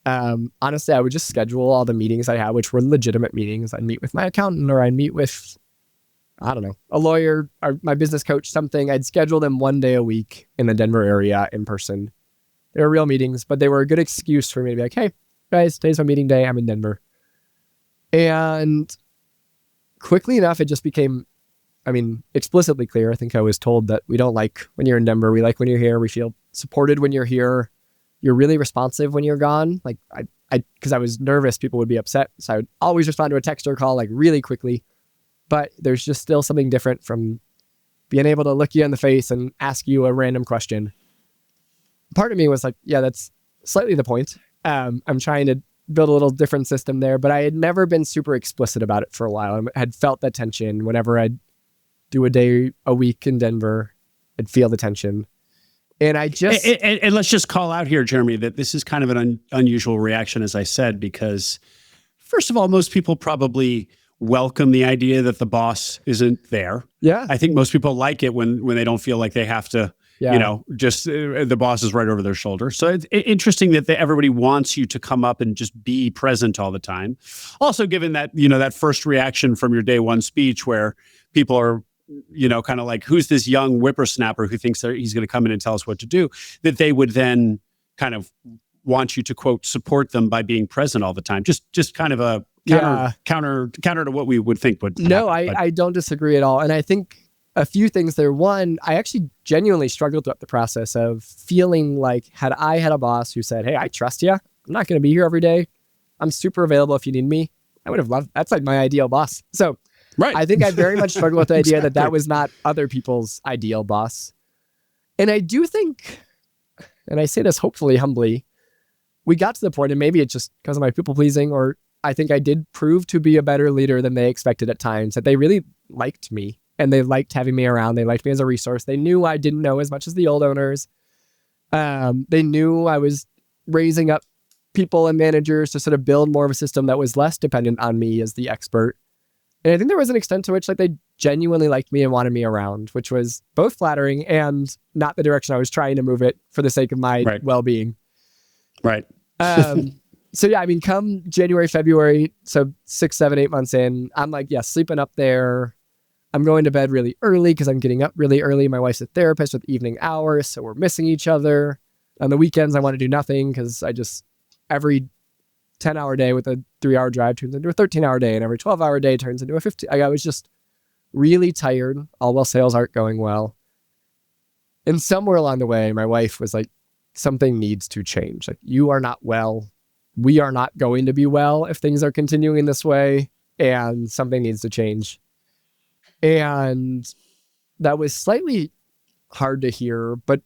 S2: Honestly, I would just schedule all the meetings I had, which were legitimate meetings. I'd meet with my accountant or I'd meet with, I don't know, a lawyer or my business coach, something. I'd schedule them one day a week in the Denver area in person. They were real meetings, but they were a good excuse for me to be like, hey, guys, today's my meeting day. I'm in Denver. And quickly enough, it just became, explicitly clear. I think I was told that we don't like when you're in Denver. We like when you're here. We feel supported when you're here. You're really responsive when you're gone. Like because I was nervous people would be upset. So I would always respond to a text or call like really quickly. But there's just still something different from being able to look you in the face and ask you a random question. Part of me was like, yeah, that's slightly the point. I'm trying to build a little different system there, but I had never been super explicit about it for a while. I had felt that tension whenever I'd do a day a week in Denver. I'd feel the tension. And I just...
S1: And let's just call out here, Jeremy, that this is kind of an unusual reaction, as I said, because first of all, most people probably welcome the idea that the boss isn't there.
S2: Yeah.
S1: I think most people like it when they don't feel like they have to, just the boss is right over their shoulder. So it's interesting that everybody wants you to come up and just be present all the time. Also, given that, that first reaction from your day one speech where people are, kind of like, who's this young whippersnapper who thinks he's going to come in and tell us what to do, that they would then kind of want you to, quote, support them by being present all the time. Just kind of a counter to what we would think would
S2: No,
S1: happen.
S2: I don't disagree at all. And I think a few things there. One, I actually genuinely struggled throughout the process of feeling like had I had a boss who said, hey, I trust you. I'm not going to be here every day. I'm super available if you need me. I would have loved, that's like my ideal boss. So
S1: Right.
S2: I think I very much struggled with the idea
S1: Exactly.
S2: that was not other people's ideal boss. And I do think, and I say this hopefully humbly, we got to the point, and maybe it's just because of my people pleasing, or I think I did prove to be a better leader than they expected at times, that they really liked me and they liked having me around. They liked me as a resource. They knew I didn't know as much as the old owners. They knew I was raising up people and managers to sort of build more of a system that was less dependent on me as the expert. And I think there was an extent to which like they genuinely liked me and wanted me around, which was both flattering and not the direction I was trying to move it for the sake of my well-being.
S1: Right.
S2: So yeah, I mean, come January, February, so 6, 7, 8 months in, I'm like, yeah, sleeping up there. I'm going to bed really early because I'm getting up really early. My wife's a therapist with evening hours, so we're missing each other. On the weekends, I want to do nothing because every 10-hour day with a 3-hour drive turns into a 13-hour day, and every 12-hour day turns into a 15. I was just really tired, all while sales aren't going well. And somewhere along the way, my wife was like, something needs to change. Like, you are not well. We are not going to be well if things are continuing this way, and something needs to change. And that was slightly hard to hear, but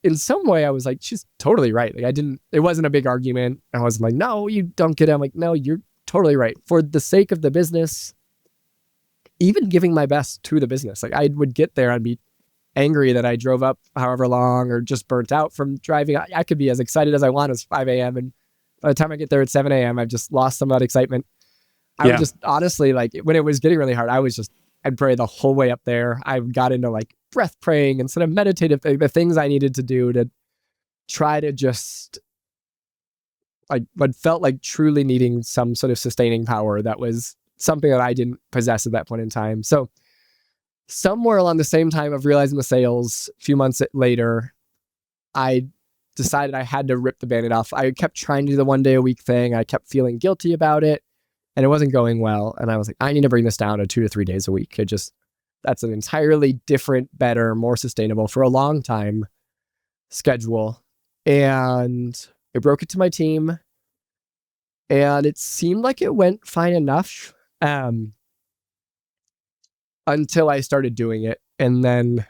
S2: in some way I was like, she's totally right. Like it wasn't a big argument. I wasn't like, no, you don't get it. I'm like, no, you're totally right. For the sake of the business, even giving my best to the business, like I would get there, I'd be angry that I drove up however long or just burnt out from driving. I could be as excited as I want as 5 a.m. And by the time I get there at 7 a.m., I've just lost some of that excitement. I would just honestly, like when it was getting really hard, I'd pray the whole way up there. I got into like breath praying and sort of meditative, the things I needed to do to try to just like what felt like truly needing some sort of sustaining power that was something that I didn't possess at that point in time. So somewhere along the same time of realizing the sales, a few months later, I decided I had to rip the Band-Aid off. I kept trying to do the 1 day a week thing. I kept feeling guilty about it. And it wasn't going well. And I was like, I need to bring this down to 2 to 3 days a week. That's an entirely different, better, more sustainable for a long time schedule. And I broke it to my team. And it seemed like it went fine enough until I started doing it. And then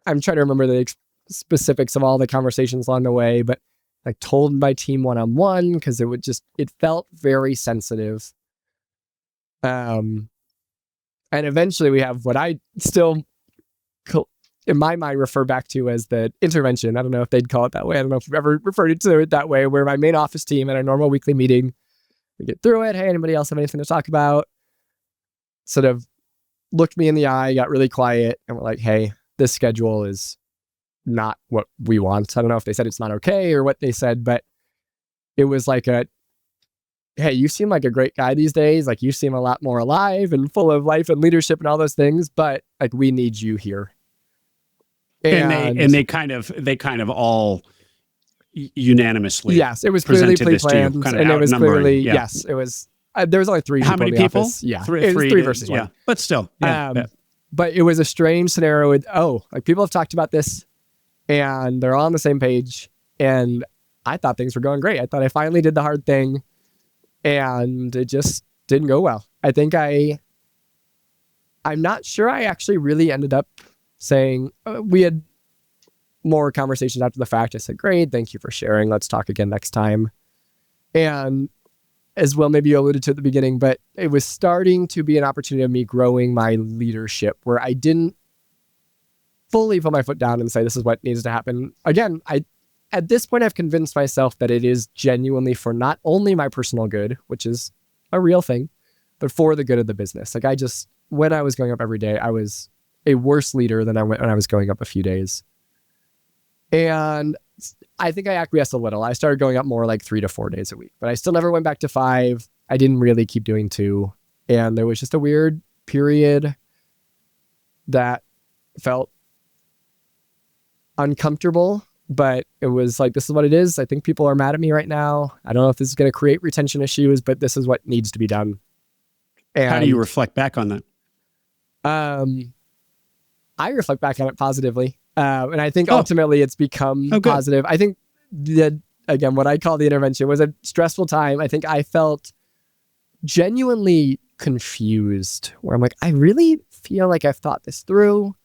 S2: I'm trying to remember the specifics of all the conversations along the way, but I told my team one-on-one because it felt very sensitive. And eventually we have what I still, in my mind, refer back to as the intervention. I don't know if they'd call it that way. I don't know if we've ever referred to it that way, where my main office team at our normal weekly meeting, we get through it. Hey, anybody else have anything to talk about? Sort of looked me in the eye, got really quiet, and we're like, hey, this schedule is not what we want. I don't know if they said it's not okay or what they said, but it was like hey, you seem like a great guy these days. Like you seem a lot more alive and full of life and leadership and all those things, but like we need you here.
S1: And they kind of all unanimously.
S2: Yes, it was clearly pre-planned, and it was clearly
S1: yes,
S2: it was. There was only 3 people.
S1: How many
S2: in the
S1: people?
S2: Office. Yeah,
S1: three,
S2: it was 3 versus 1.
S1: Yeah, but still,
S2: But it was a strange scenario with like people have talked about this, and they're all on the same page. And I thought things were going great. I thought I finally did the hard thing, and it just didn't go well. I think I'm not sure I actually really ended up saying, we had more conversations after the fact. I said, great, thank you for sharing. Let's talk again next time. And as well, maybe you alluded to at the beginning, but it was starting to be an opportunity of me growing my leadership where I didn't fully put my foot down and say, this is what needs to happen. Again, at this point, I've convinced myself that it is genuinely for not only my personal good, which is a real thing, but for the good of the business. Like when I was going up every day, I was a worse leader than when I was going up a few days. And I think I acquiesced a little. I started going up more like 3 to 4 days a week, but I still never went back to 5. I didn't really keep doing 2. And there was just a weird period that felt uncomfortable but it was like, this is what it is. I think people are mad at me right now. I don't know if this is going to create retention issues, but this is what needs to be done. And
S1: how do you reflect back on that?
S2: I reflect back on it positively. And I think ultimately it's become positive. I think again, what I call the intervention was a stressful time. I think I felt genuinely confused, where I'm like, I really feel like I've thought this through.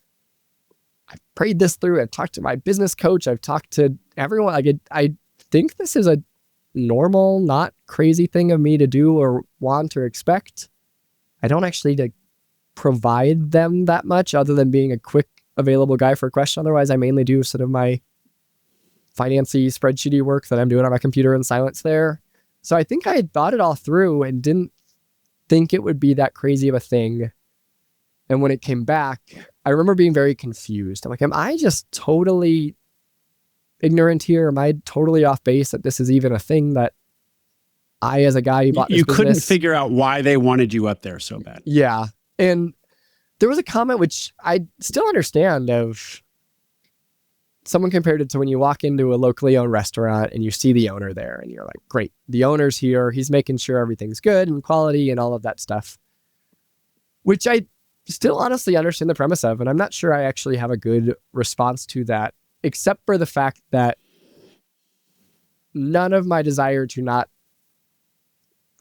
S2: I've prayed this through. I've talked to my business coach. I've talked to everyone. I think this is a normal, not crazy thing of me to do or want or expect. I don't actually provide them that much other than being a quick available guy for a question. Otherwise, I mainly do sort of my financy spreadsheety work that I'm doing on my computer in silence there. So I think I had thought it all through and didn't think it would be that crazy of a thing. And when it came back, I remember being very confused. I'm like, am I just totally ignorant here? Am I totally off base that this is even a thing that I, as a guy who bought this business,
S1: couldn't figure out why they wanted you up there so bad.
S2: Yeah. And there was a comment which I still understand of someone compared it to when you walk into a locally owned restaurant and you see the owner there and you're like, great, the owner's here. He's making sure everything's good and quality and all of that stuff, which I still honestly understand the premise of. And I'm not sure I actually have a good response to that, except for the fact that none of my desire to not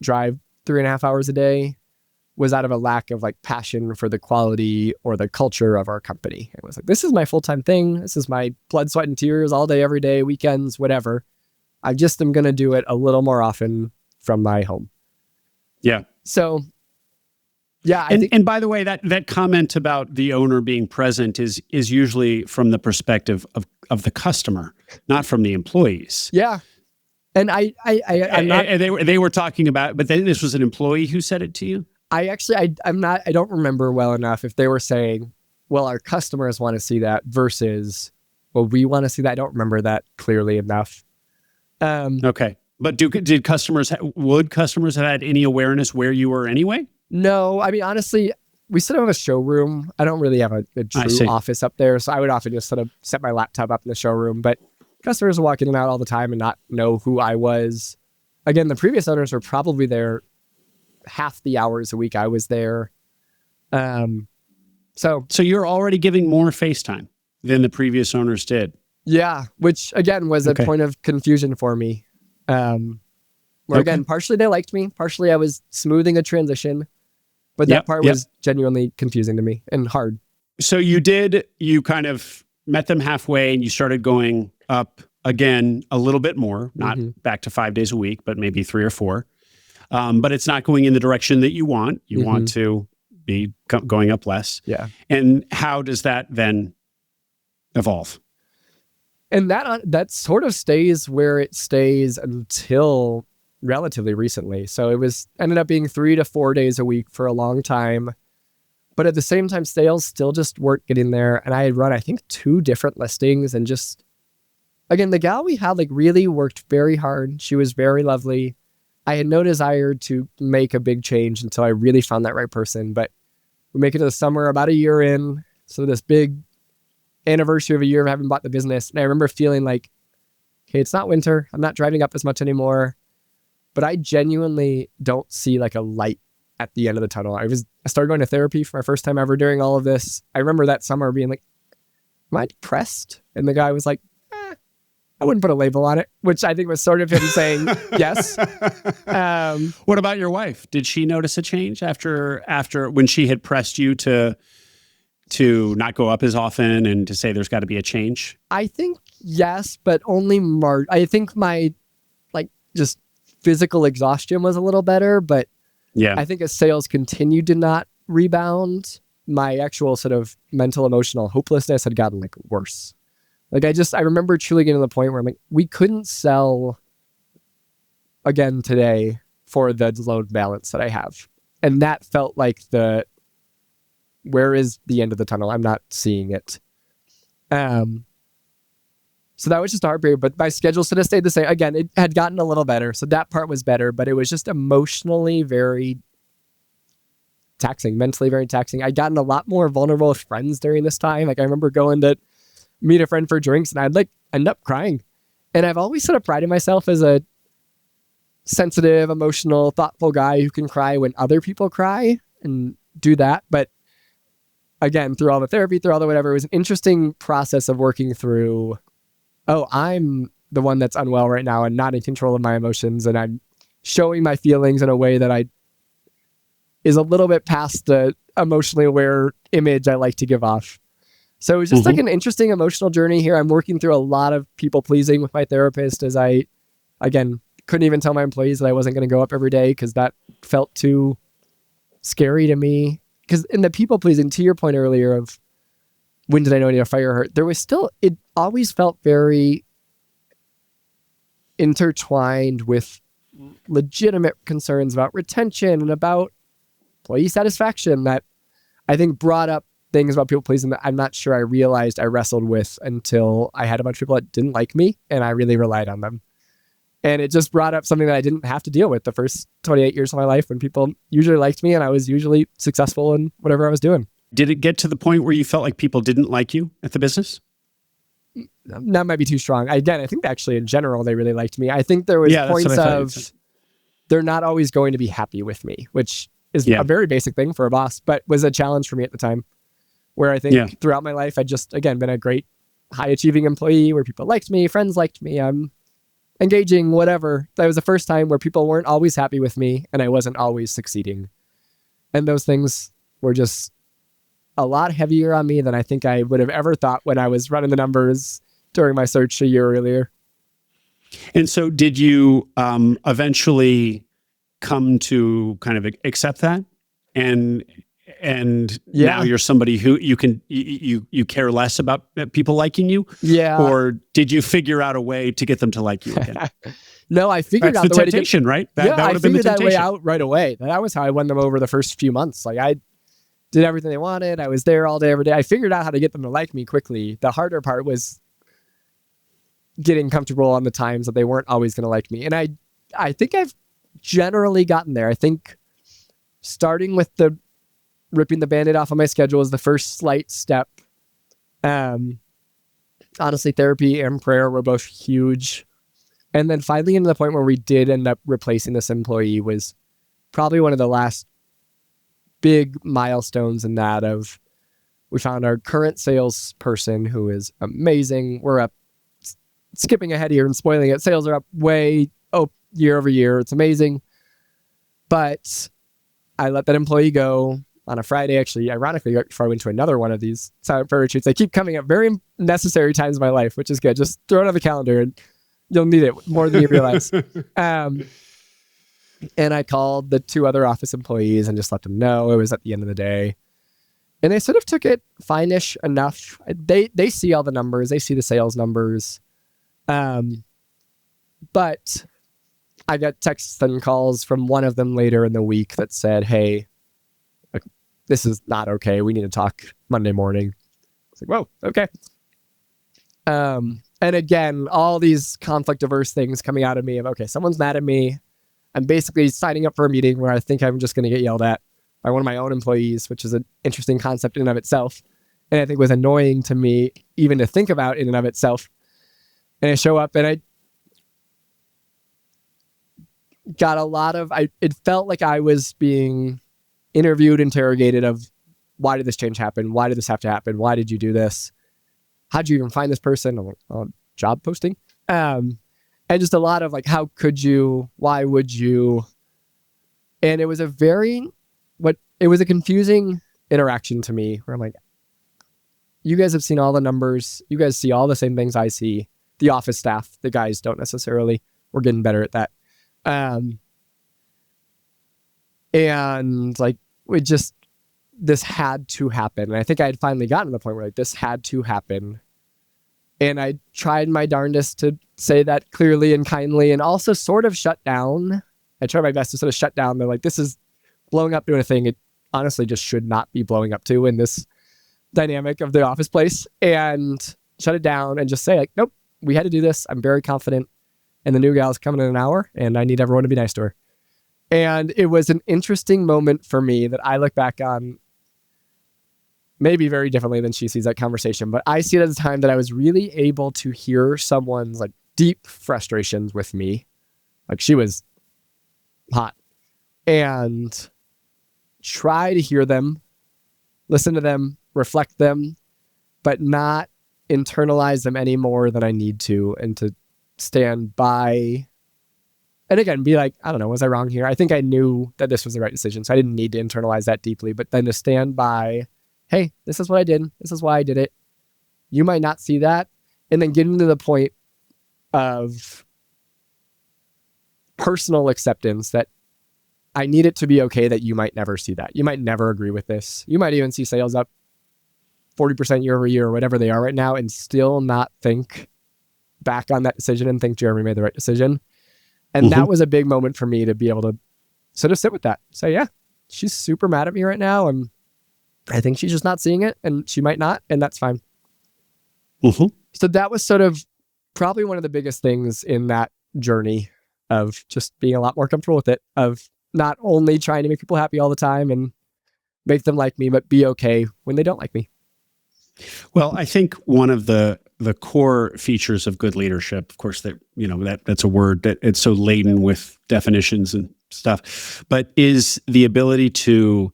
S2: drive 3.5 hours a day was out of a lack of like passion for the quality or the culture of our company. It was like, this is my full-time thing. This is my blood, sweat, and tears all day, every day, weekends, whatever. I just am going to do it a little more often from my home.
S1: Yeah.
S2: So, yeah.
S1: And by the way, that comment about the owner being present is usually from the perspective of the customer, not from the employees.
S2: Yeah. And I'm not.
S1: And they were talking about, but then this was an employee who said it to you?
S2: I don't remember well enough if they were saying, well, our customers want to see that versus, well, we want to see that. I don't remember that clearly enough.
S1: Okay. But would customers have had any awareness where you were anyway?
S2: No, I mean, honestly, we sort of have a showroom. I don't really have a true office up there. So I would often just sort of set my laptop up in the showroom, but customers will walk in and out all the time and not know who I was. Again, the previous owners were probably there half the hours a week I was there. So
S1: you're already giving more face time than the previous owners did.
S2: Yeah, which again was a point of confusion for me. Where again, partially they liked me, partially I was smoothing a transition, but that part was genuinely confusing to me and hard.
S1: So you kind of met them halfway and you started going up again a little bit more, not back to 5 days a week, but maybe 3 or 4. But it's not going in the direction that you want. You want to be going up less.
S2: Yeah.
S1: And how does that then evolve?
S2: And that sort of stays where it stays until relatively recently. So it ended up being 3 to 4 days a week for a long time. But at the same time, sales still just weren't getting there. And I had run, I think, 2 different listings and just, again, the gal we had like really worked very hard. She was very lovely. I had no desire to make a big change until I really found that right person. But we make it to the summer, about a year in. So this big anniversary of a year of having bought the business. And I remember feeling like, okay, it's not winter. I'm not driving up as much anymore. But I genuinely don't see like a light at the end of the tunnel. I started going to therapy for my first time ever during all of this. I remember that summer being like, am I depressed? And the guy was like, I wouldn't put a label on it, which I think was sort of him saying yes.
S1: What about your wife? Did she notice a change after when she had pressed you to not go up as often and to say there's got to be a change?
S2: I think yes, but only I think my just physical exhaustion was a little better, but
S1: yeah,
S2: I think as sales continued to not rebound, my actual sort of mental, emotional hopelessness had gotten worse. I remember truly getting to the point where I'm like, we couldn't sell again today for the load balance that I have. And that felt like where is the end of the tunnel? I'm not seeing it. So that was just a hard period, but my schedule sort of stayed the same. Again, it had gotten a little better. So that part was better, but it was just emotionally very taxing, mentally very taxing. I'd gotten a lot more vulnerable with friends during this time. I remember going to meet a friend for drinks and I'd like end up crying. And I've always sort of prided myself as a sensitive, emotional, thoughtful guy who can cry when other people cry and do that. But again, through all the therapy, through all the whatever, it was an interesting process of working through, oh, I'm the one that's unwell right now and not in control of my emotions. And I'm showing my feelings in a way that is a little bit past the emotionally aware image I like to give off. So it was just like an interesting emotional journey here. I'm working through a lot of people pleasing with my therapist as I, again, couldn't even tell my employees that I wasn't going to go up every day because that felt too scary to me. Because in the people pleasing, to your point earlier of when did I know I need to fire her, there was still, it always felt very intertwined with legitimate concerns about retention and about employee satisfaction that I think brought up things about people pleasing that I'm not sure I realized I wrestled with until I had a bunch of people that didn't like me and I really relied on them. And it just brought up something that I didn't have to deal with the first 28 years of my life when people usually liked me and I was usually successful in whatever I was doing.
S1: Did it get to the point where you felt like people didn't like you at the business?
S2: That might be too strong. Again, I think actually in general, they really liked me. I think there was points of they're not always going to be happy with me, which is a very basic thing for a boss, but was a challenge for me at the time where I think throughout my life, I'd just, again, been a great high achieving employee where people liked me, friends liked me. I'm engaging, whatever. That was the first time where people weren't always happy with me and I wasn't always succeeding. And those things were just a lot heavier on me than I think I would have ever thought when I was running the numbers during my search a year earlier.
S1: And so did you eventually come to kind of accept that? And now you're somebody who you care less about people liking you?
S2: Yeah.
S1: Or did you figure out a way to get them to like you again?
S2: No, I figured
S1: That's
S2: out
S1: the
S2: way
S1: temptation, right?
S2: I figured that way out right away. That was how I won them over the first few months. Like I did everything they wanted. I was there all day, every day. I figured out how to get them to like me quickly. The harder part was getting comfortable on the times that they weren't always going to like me. And I think I've generally gotten there. I think starting with the ripping the Band-Aid off of my schedule is the first slight step. Honestly, therapy and prayer were both huge. And then finally into the point where we did end up replacing this employee was probably one of the last big milestones in that of we found our current salesperson who is amazing. We're up, skipping ahead here and spoiling it. Sales are up way year over year. It's amazing. But I let that employee go on a Friday, actually, ironically, right before I went to another one of these silent prayer retreats. They keep coming at very necessary times in my life, which is good. Just throw it on the calendar and you'll need it more than you realize. And I called the two other office employees and just let them know it was at the end of the day. And they sort of took it fine-ish enough. They see all the numbers. They see the sales numbers. But I got texts and calls from one of them later in the week that said, hey, this is not okay. We need to talk Monday morning. It's like, whoa, okay. And again, all these conflict averse things coming out of me of, okay, someone's mad at me. I'm basically signing up for a meeting where I think I'm just going to get yelled at by one of my own employees, which is an interesting concept in and of itself. And I think was annoying to me even to think about in and of itself. And I show up and I got a lot of, it felt like I was being interviewed, interrogated of why did this change happen? Why did this have to happen? Why did you do this? How'd you even find this person? I'm like, job posting. And just a lot of like, how could you, why would you? And it was a confusing interaction to me where I'm like, you guys have seen all the numbers. You guys see all the same things I see. The office staff, the guys don't necessarily. We're getting better at that. And like, this had to happen. And I think I had finally gotten to the point where like, this had to happen. And I tried my darndest to say that clearly and kindly and also sort of shut down. I tried my best to sort of shut down. They're like, this is blowing up to a thing it honestly just should not be blowing up to in this dynamic of the office place, and shut it down and just say like, nope, we had to do this. I'm very confident. And the new gal's coming in an hour and I need everyone to be nice to her. And it was an interesting moment for me that I look back on maybe very differently than she sees that conversation, but I see it as a time that I was really able to hear someone's like deep frustrations with me. Like she was hot, and try to hear them, listen to them, reflect them, but not internalize them any more than I need to, and to stand by. And again, be like, I don't know, was I wrong here? I think I knew that this was the right decision, so I didn't need to internalize that deeply, but then to stand by, hey, this is what I did. This is why I did it. You might not see that. And then getting to the point of personal acceptance that I need it to be okay that you might never see that. You might never agree with this. You might even see sales up 40% year over year or whatever they are right now and still not think back on that decision and think Jeremy made the right decision. And that was a big moment for me to be able to sort of sit with that. Say, yeah, she's super mad at me right now, and I think she's just not seeing it, and she might not, and that's fine. So that was sort of probably one of the biggest things in that journey of just being a lot more comfortable with it, of not only trying to make people happy all the time and make them like me, but be okay when they don't like me.
S1: Well, I think one of the core features of good leadership, of course, that's a word that it's so laden with definitions and stuff, but is the ability to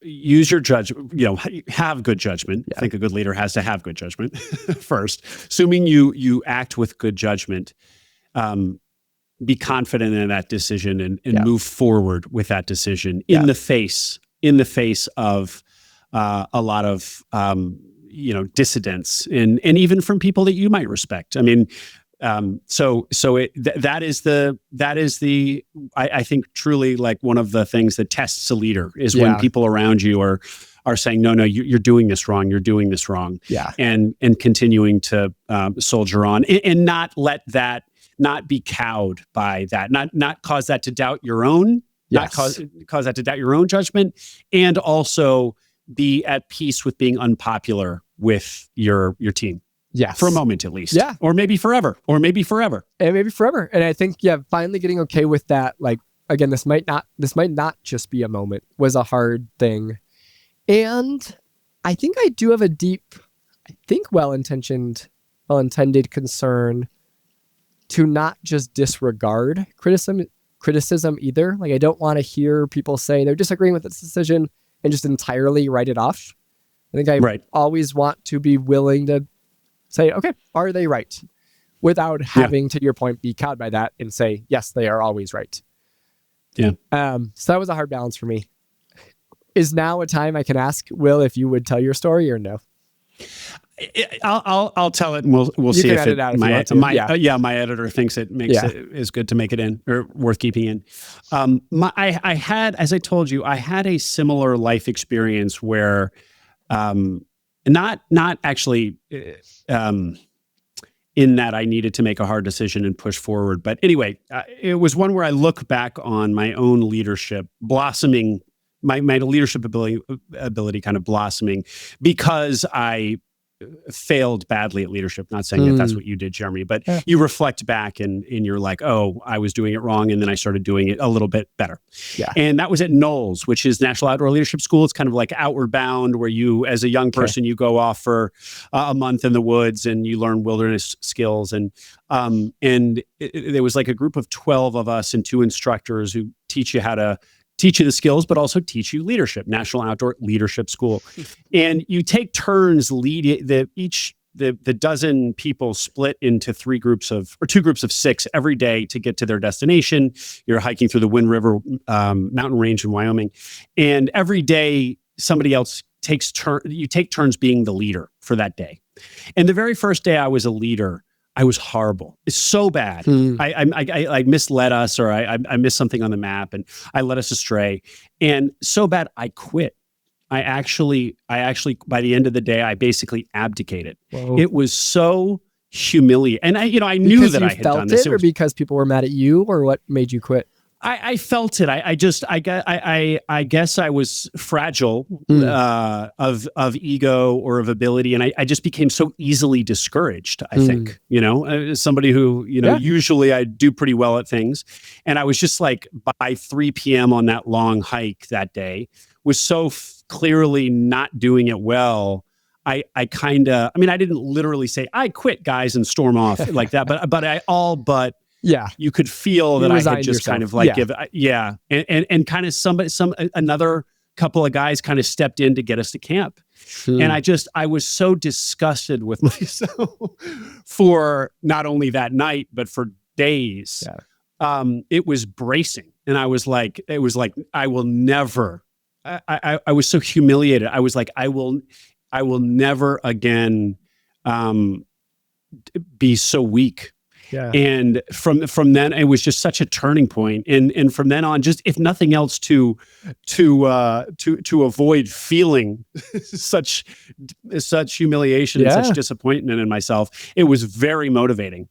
S1: use your judgment, have good judgment. I think a good leader has to have good judgment first. Assuming you act with good judgment, be confident in that decision and move forward with that decision in the face of a lot of dissidents and even from people that you might respect. I mean, that is the I think truly like one of the things that tests a leader is when people around you are saying, no, you're doing this wrong. You're doing this wrong. And continuing to soldier on and not let that, not be cowed by that, not cause that to doubt your own, not cause that to doubt your own judgment, and also be at peace with being unpopular with your team. For a moment, at least. Or maybe forever. And maybe forever.
S2: And I think, finally getting okay with that. Like, again, this might not just be a moment, was a hard thing. And I think I do have a deep, well-intended concern to not just disregard criticism either. Like, I don't want to hear people say they're disagreeing with this decision and just entirely write it off. I think I always want to be willing to say, okay, are they right? Without having, to your point, be cowed by that and say, yes, they are always right. So that was a hard balance for me. Is now a time I can ask Will if you would tell your story or no?
S1: I'll tell it, and we'll see if my editor thinks it makes it is good to make it in or worth keeping in. I had, as I told you, I had a similar life experience where, not actually, in that I needed to make a hard decision and push forward, but anyway, it was one where I look back on my own leadership blossoming, my leadership ability kind of blossoming because I failed badly at leadership. Not saying that that's what you did, Jeremy, but you reflect back and you're like, oh, I was doing it wrong. And then I started doing it a little bit better. And that was at Knowles, which is National Outdoor Leadership School. It's kind of like Outward Bound, where you, as a young person, you go off for a month in the woods and you learn wilderness skills. And there was like a group of 12 of us and 2 instructors who teach you the skills, but also teach you leadership, National Outdoor Leadership School. And you take turns leading the dozen people split into 2 groups of 6 every day to get to their destination. You're hiking through the Wind River mountain range in Wyoming. And every day somebody else you take turns being the leader for that day. And the very first day I was a leader, I was horrible. It's so bad. I misled us, or I missed something on the map, and I led us astray. And so bad, I quit. I actually, by the end of the day, I basically abdicated. Whoa. It was so humiliating, and I knew that I had done this.
S2: Or because people were mad at you, or what made you quit?
S1: I felt it. I guess I was fragile of ego or of ability, and I just became so easily discouraged. I think somebody who usually I do pretty well at things, and I was just like by 3 p.m. on that long hike that day was so clearly not doing it well. I didn't literally say, I quit, guys, and storm off like that, but you could feel that I had just
S2: yourself.
S1: kind of like and kind of another couple of guys kind of stepped in to get us to camp. And I was so disgusted with myself for not only that night, but for days. It was bracing. And it was like, I will never, I was so humiliated. I was like, I will never again be so weak. And from then, it was just such a turning point. And from then on, just if nothing else, to avoid feeling such humiliation and such disappointment in myself, it was very motivating.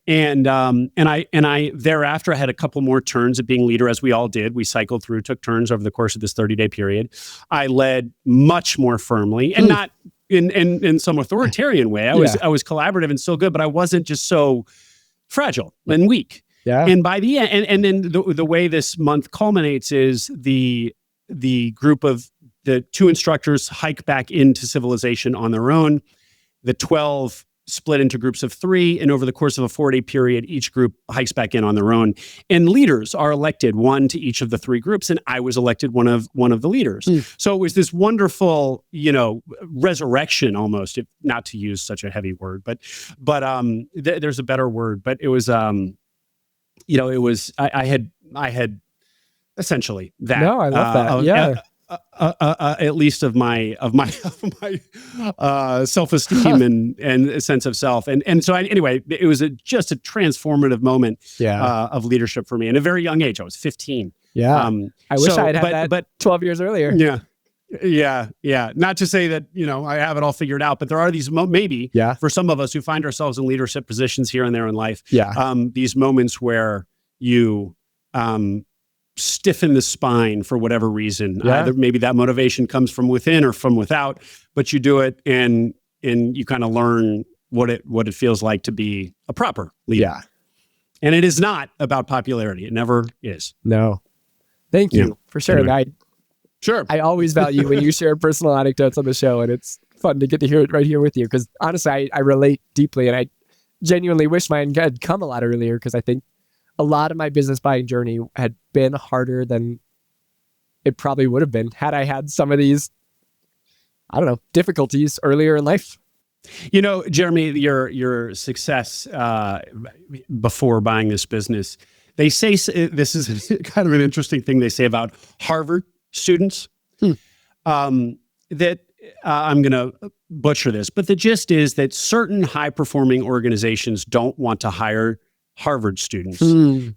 S1: And I thereafter I had a couple more turns of being leader, as we all did. We cycled through, took turns over the course of this 30-day period. I led much more firmly, and not in some authoritarian way. I was collaborative and still good, but I wasn't just so fragile and weak. And by the end, and then the way this month culminates is the group of the 2 instructors hike back into civilization on their own. The 12 split into groups of 3, and over the course of a 4-day period, each group hikes back in on their own. And leaders are elected, 1 to each of the 3 groups, and I was elected one of the leaders. So it was this wonderful, resurrection almost, if not to use such a heavy word, but there's a better word. But it was, it was I had essentially that.
S2: No, I love that.
S1: At least of my self-esteem and a sense of self. And so anyway, it was just a transformative moment of leadership for me in a very young age. I was 15.
S2: I wish I had had that 12 years earlier.
S1: Yeah. Not to say that, I have it all figured out, but there are these maybe for some of us who find ourselves in leadership positions here and there in life, these moments where you, stiffen the spine for whatever reason. Either maybe that motivation comes from within or from without, but you do it and you kind of learn what it feels like to be a proper leader. And it is not about popularity. It never is.
S2: No. Thank you for sharing.
S1: Sure.
S2: I always value when you share personal anecdotes on the show, and it's fun to get to hear it right here with you, because honestly, I relate deeply, and I genuinely wish mine had come a lot earlier, because I think a lot of my business buying journey had been harder than it probably would have been had I had some of these, difficulties earlier in life.
S1: Jeremy, your success before buying this business, they say, this is kind of an interesting thing they say about Harvard students, that I'm going to butcher this, but the gist is that certain high-performing organizations don't want to hire Harvard students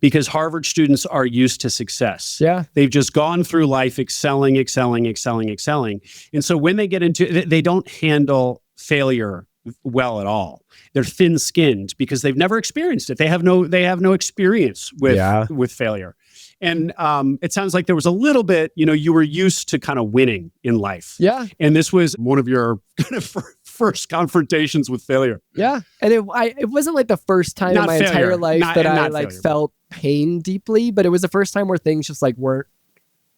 S1: because Harvard students are used to success. They've just gone through life excelling. And so when they get into they don't handle failure well at all. They're thin-skinned because they've never experienced it. They have no experience with failure. And it sounds like there was a little bit, you were used to kind of winning in life. And this was one of your kind of first confrontations with failure.
S2: And it wasn't like the first time in my entire life that I felt pain deeply, but it was the first time where things just weren't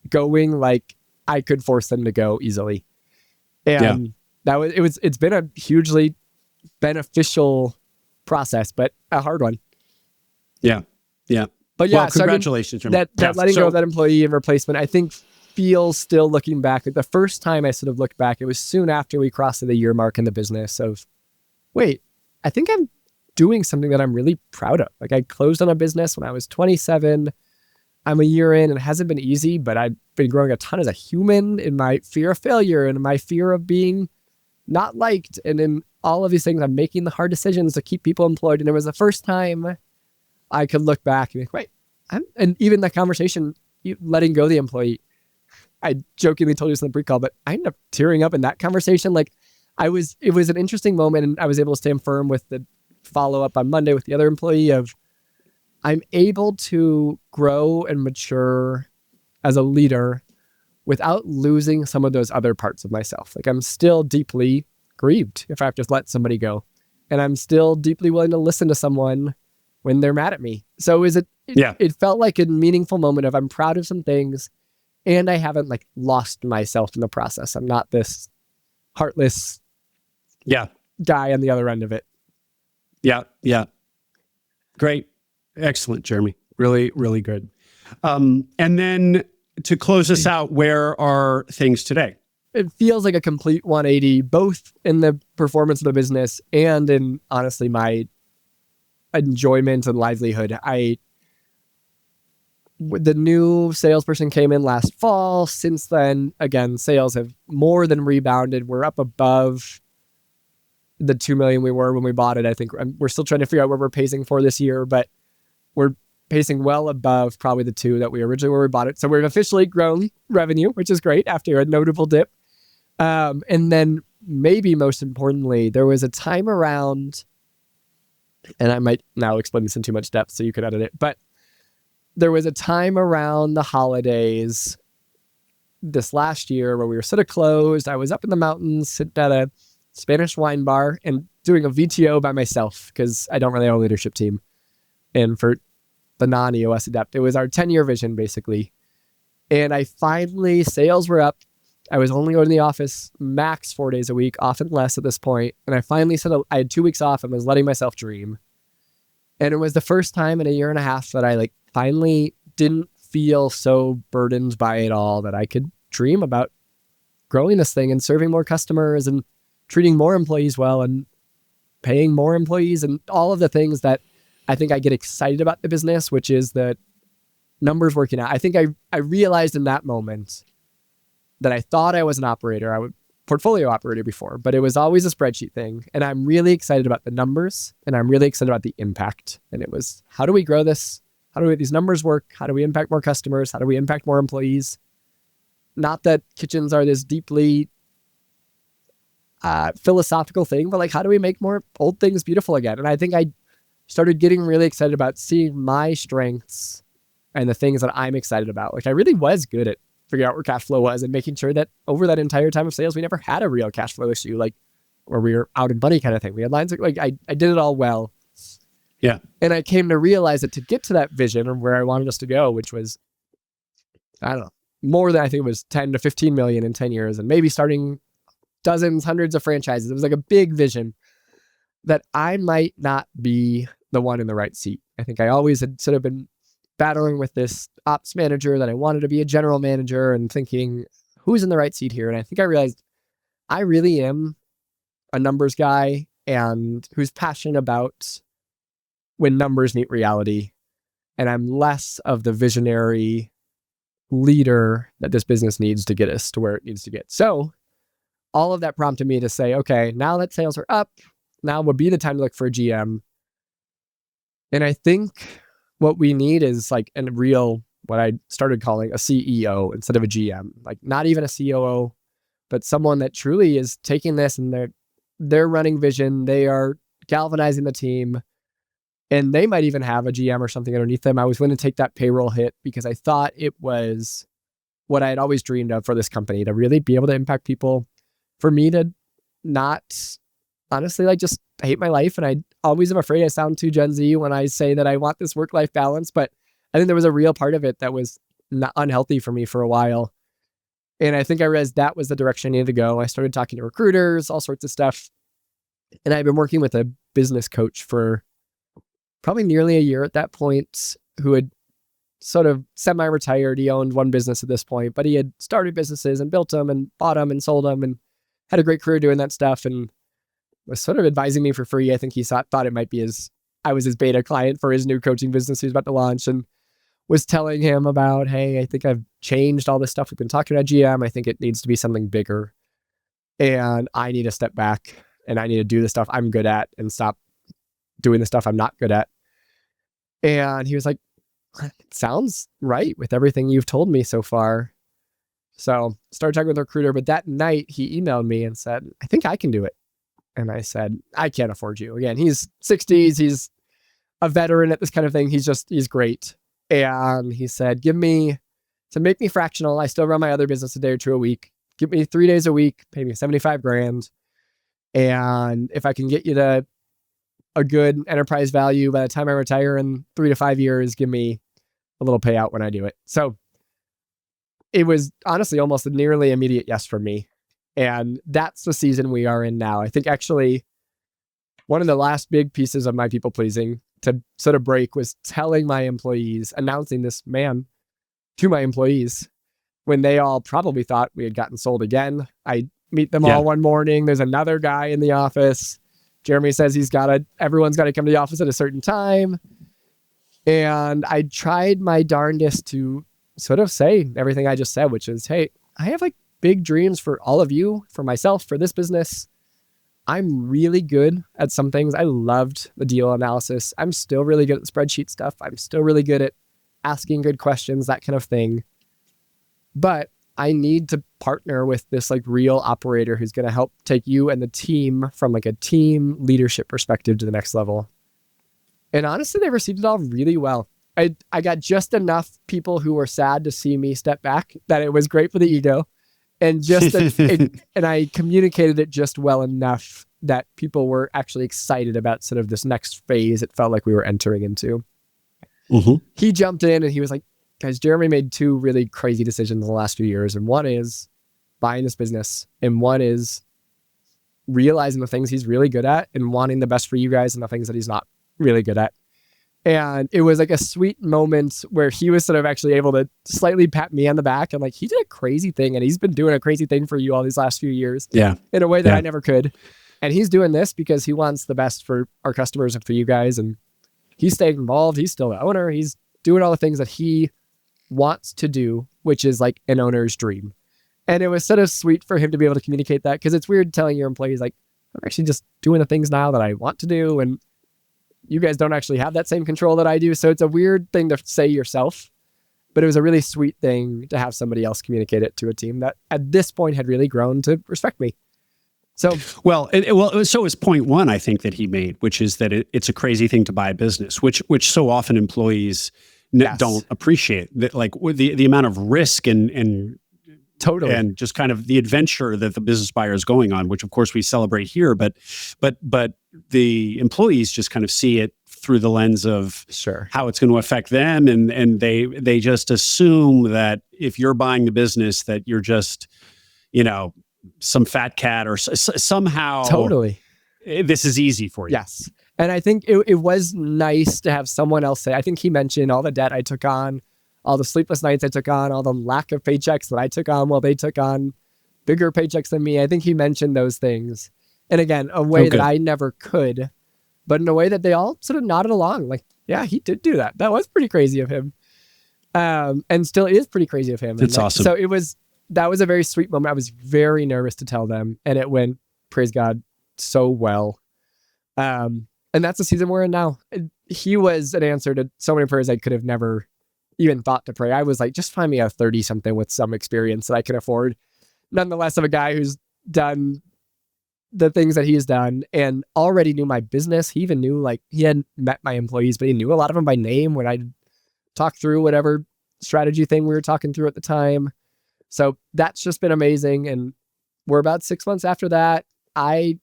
S2: going like I could force them to go easily. And it's been a hugely beneficial process, but a hard one. But
S1: well, congratulations.
S2: That letting go of that employee and replacement, I think, feels, still looking back, like the first time I sort of looked back, it was soon after we crossed the year mark in the business of, wait, I think I'm doing something that I'm really proud of. Like, I closed on a business when I was 27. I'm a year in, and it hasn't been easy, but I've been growing a ton as a human in my fear of failure and my fear of being not liked. And in all of these things, I'm making the hard decisions to keep people employed. And it was the first time I could look back and be like, wait, and even that conversation, letting go the employee, I jokingly told you this in the pre-call, but I ended up tearing up in that conversation. Like, it was an interesting moment, and I was able to stand firm with the follow-up on Monday with the other employee of, I'm able to grow and mature as a leader without losing some of those other parts of myself. Like, I'm still deeply grieved if I have to let somebody go. And I'm still deeply willing to listen to someone when they're mad at me. So it felt like a meaningful moment of, I'm proud of some things, And I haven't like lost myself in the process. I'm not this heartless guy on the other end of it.
S1: Yeah. Great. Excellent, Jeremy. Really, really good. And then to close us out, where are things today?
S2: It feels like a complete 180, both in the performance of the business and in, honestly, my enjoyment and livelihood. The new salesperson came in last fall. Since then, again, sales have more than rebounded. We're up above the 2 million we were when we bought it. I think we're still trying to figure out what we're pacing for this year, but we're pacing well above probably the 2 that we originally where we bought it. So we've officially grown revenue, which is great after a notable dip. And then maybe most importantly, there was a time around, and I might now explain this in too much depth so you could edit it, but there was a time around the holidays this last year where we were sort of closed. I was up in the mountains sitting at a Spanish wine bar and doing a VTO by myself because I don't really have a leadership team. And for the non-EOS adept, it was our 10-year vision basically. And sales were up. I was only going to the office max 4 days a week, often less at this point. And I finally said I had 2 weeks off and was letting myself dream. And it was the first time in a year and a half that I finally didn't feel so burdened by it all, that I could dream about growing this thing and serving more customers and treating more employees well and paying more employees and all of the things that I think I get excited about the business, which is the numbers working out. I think I realized in that moment that I thought I was an operator. I was portfolio operator before, but it was always a spreadsheet thing. And I'm really excited about the numbers and I'm really excited about the impact. And it was, how do we grow this? How do we make these numbers work? How do we impact more customers? How do we impact more employees? Not that kitchens are this deeply philosophical thing, but how do we make more old things beautiful again? And I think I started getting really excited about seeing my strengths and the things that I'm excited about. I really was good at figuring out where cash flow was and making sure that over that entire time of sales, we never had a real cash flow issue, where we were out of money kind of thing. We had lines I did it all well.
S1: Yeah.
S2: And I came to realize that to get to that vision and where I wanted us to go, which was, I don't know, more than I think it was 10 to 15 million in 10 years and maybe starting dozens, hundreds of franchises. It was a big vision that I might not be the one in the right seat. I think I always had sort of been battling with this ops manager that I wanted to be a general manager and thinking, who's in the right seat here? And I think I realized I really am a numbers guy and who's passionate about when numbers meet reality. And I'm less of the visionary leader that this business needs to get us to where it needs to get. So all of that prompted me to say, okay, now that sales are up, now would be the time to look for a GM. And I think what we need is what I started calling a CEO instead of a GM, not even a COO, but someone that truly is taking this and they're running vision. They are galvanizing the team and they might even have a GM or something underneath them. I was going to take that payroll hit because I thought it was what I had always dreamed of for this company, to really be able to impact people, for me to not honestly just hate my life. And I always am afraid I sound too Gen Z when I say that I want this work-life balance, but I think there was a real part of it that was not unhealthy for me for a while. And I think I realized that was the direction I needed to go. I started talking to recruiters, all sorts of stuff. And I've been working with a business coach for probably nearly a year at that point, who had sort of semi-retired. He owned one business at this point, but he had started businesses and built them and bought them and sold them and had a great career doing that stuff and was sort of advising me for free. I think he thought it might be I was his beta client for his new coaching business he was about to launch, and was telling him about, hey, I think I've changed all this stuff we've been talking about GM. I think it needs to be something bigger. And I need to step back and I need to do the stuff I'm good at and stop doing the stuff I'm not good at. And he was like, it sounds right with everything you've told me so far. So started talking with the recruiter, but that night he emailed me and said, I think I can do it. And I said, I can't afford you. Again, he's 60s. He's a veteran at this kind of thing. He's great. And he said, make me fractional. I still run my other business a day or two a week. Give me 3 days a week, pay me $75,000. And if I can get you to a good enterprise value by the time I retire in 3 to 5 years, give me a little payout when I do it. So it was honestly almost a nearly immediate yes for me. And that's the season we are in now. I think actually one of the last big pieces of my people pleasing to sort of break was telling my employees, announcing this man to my employees when they all probably thought we had gotten sold again. I meet them all one morning. There's another guy in the office. Jeremy says everyone's got to come to the office at a certain time. And I tried my darndest to sort of say everything I just said, which is, hey, I have like big dreams for all of you, for myself, for this business. I'm really good at some things. I loved the deal analysis. I'm still really good at the spreadsheet stuff. I'm still really good at asking good questions, that kind of thing. But I need to partner with this like real operator who's going to help take you and the team from like a team leadership perspective to the next level. And honestly, they received it all really well. I got just enough people who were sad to see me step back that it was great for the ego. And and I communicated it just well enough that people were actually excited about sort of this next phase it felt like we were entering into. Mm-hmm. He jumped in and he was like, guys, Jeremy made two really crazy decisions in the last few years. And one is buying this business. And one is realizing the things he's really good at and wanting the best for you guys and the things that he's not really good at. And it was like a sweet moment where he was sort of actually able to slightly pat me on the back. And like, he did a crazy thing and he's been doing a crazy thing for you all these last few years.
S1: Yeah.
S2: In a way that I never could. And he's doing this because he wants the best for our customers and for you guys. And he's staying involved. He's still the owner. He's doing all the things that he wants to do, which is like an owner's dream. And it was sort of sweet for him to be able to communicate that, because it's weird telling your employees like, I'm actually just doing the things now that I want to do. And you guys don't actually have that same control that I do. So it's a weird thing to say yourself, but it was a really sweet thing to have somebody else communicate it to a team that at this point had really grown to respect me. So,
S1: so is point one, I think, that he made, which is that it's a crazy thing to buy a business, which so often employees don't appreciate, that, like with the amount of risk and
S2: totally,
S1: and just kind of the adventure that the business buyer is going on, which of course we celebrate here, but the employees just kind of see it through the lens of how it's going to affect them, and they just assume that if you're buying the business that you're just, some fat cat or somehow this is easy for you.
S2: Yes. And I think it was nice to have someone else say, I think he mentioned all the debt I took on, all the sleepless nights I took on, all the lack of paychecks that I took on while they took on bigger paychecks than me. I think he mentioned those things. And again, a way that I never could, but in a way that they all sort of nodded along. Like, yeah, he did do that. That was pretty crazy of him. And still is pretty crazy of him.
S1: That's awesome.
S2: So that was a very sweet moment. I was very nervous to tell them, and it went, praise God, so well. And that's the season we're in now. He was an answer to so many prayers I could have never even thought to pray. I was like, just find me a 30-something with some experience that I can afford. Nonetheless, of a guy who's done the things that he's done and already knew my business. He even knew, like, he hadn't met my employees, but he knew a lot of them by name when I'd talk through whatever strategy thing we were talking through at the time. So that's just been amazing. And we're about 6 months after that. I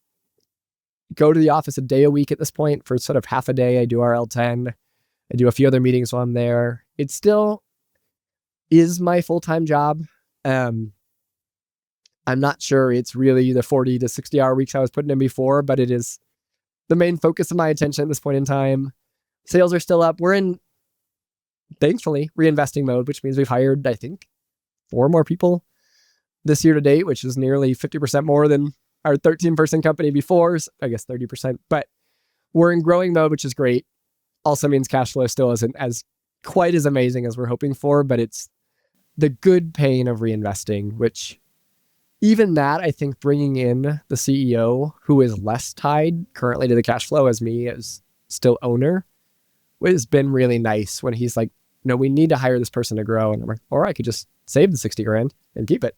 S2: go to the office a day a week at this point for sort of half a day. I do our L10. I do a few other meetings while I'm there. It still is my full-time job. I'm not sure it's really the 40 to 60 hour weeks I was putting in before, but it is the main focus of my attention at this point in time. Sales are still up. We're in, thankfully, reinvesting mode, which means we've hired, I think, 4 more people this year to date, which is nearly 50% more than our 13-person company before. I guess 30%, but we're in growing mode, which is great. Also means cash flow still isn't as quite as amazing as we're hoping for, but it's the good pain of reinvesting, which even that, I think bringing in the CEO who is less tied currently to the cash flow as me as still owner has been really nice when he's like, no, we need to hire this person to grow. And I'm like, or I could just save the 60 grand and keep it.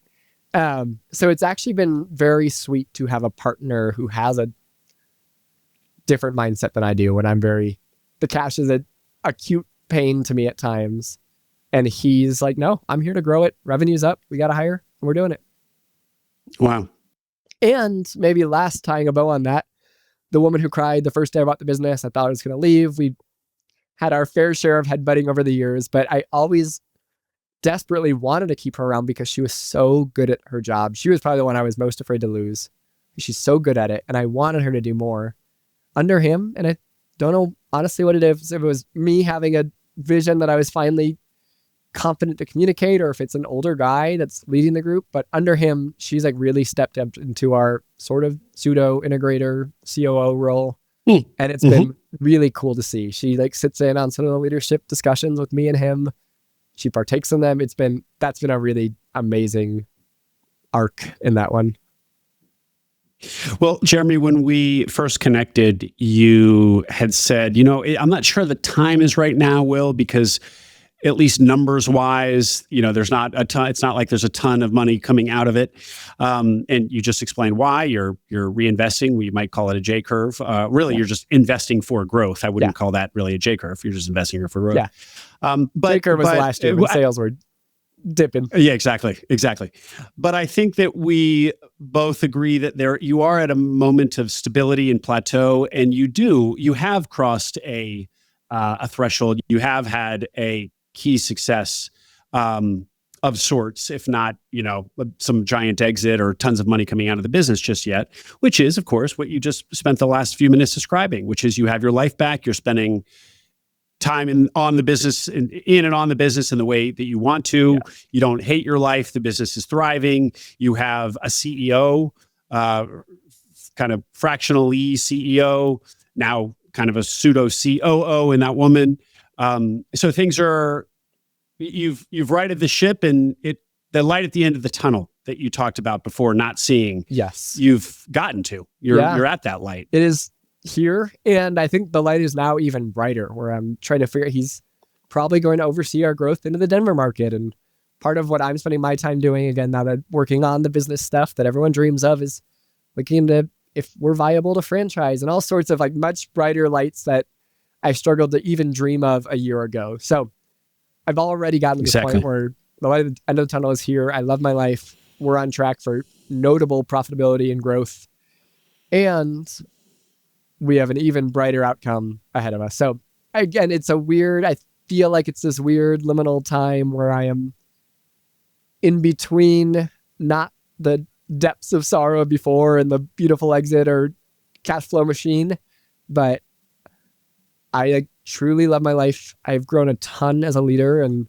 S2: So it's actually been very sweet to have a partner who has a different mindset than I do when the cash is a acute pain to me at times. And he's like, no, I'm here to grow it. Revenue's up. We got to hire and we're doing it.
S1: Wow.
S2: And maybe last, tying a bow on that, the woman who cried the first day I bought the business, I thought I was going to leave. We had our fair share of headbutting over the years, but I always desperately wanted to keep her around because she was so good at her job. She was probably the one I was most afraid to lose. She's so good at it, and I wanted her to do more under him. And I don't know honestly what it is, if it was me having a vision that I was finally confident to communicate, or if it's an older guy that's leading the group. But under him, she's like really stepped up into our sort of pseudo integrator COO role. And it's been really cool to see. She like sits in on some of the leadership discussions with me and him. She partakes in them. That's been a really amazing arc in that one.
S1: Well, Jeremy, when we first connected, you had said, I'm not sure the time is right now, Will, because at least numbers wise, there's not a ton. It's not like there's a ton of money coming out of it. And you just explained why you're reinvesting. We might call it a J curve. Really, you're just investing for growth. I wouldn't call that really a J curve. You're just investing for growth.
S2: Yeah. J curve was last year when sales were dipping.
S1: Yeah, exactly. But I think that we both agree that you are at a moment of stability and plateau, and you have crossed a threshold. You have had a key success of sorts, if not, some giant exit or tons of money coming out of the business just yet, which is, of course, what you just spent the last few minutes describing, which is you have your life back. You're spending time on the business, in and on the business in the way that you want to. Yeah. You don't hate your life. The business is thriving. You have a CEO, kind of fractionally CEO, now kind of a pseudo COO in that woman. So things are, you've righted the ship, and the light at the end of the tunnel that you talked about before, not seeing.
S2: Yes.
S1: You've gotten to. You're at that light.
S2: It is here, and I think the light is now even brighter, where I'm trying to figure out, he's probably going to oversee our growth into the Denver market. And part of what I'm spending my time doing, again, now that working on the business stuff that everyone dreams of, is looking into if we're viable to franchise and all sorts of like much brighter lights that I struggled to even dream of a year ago. So I've already gotten to the point where the light at the end of the tunnel is here. I love my life. We're on track for notable profitability and growth, and we have an even brighter outcome ahead of us. So again, I feel like it's this weird liminal time where I am in between, not the depths of sorrow before and the beautiful exit or cash flow machine, but I truly love my life. I've grown a ton as a leader, and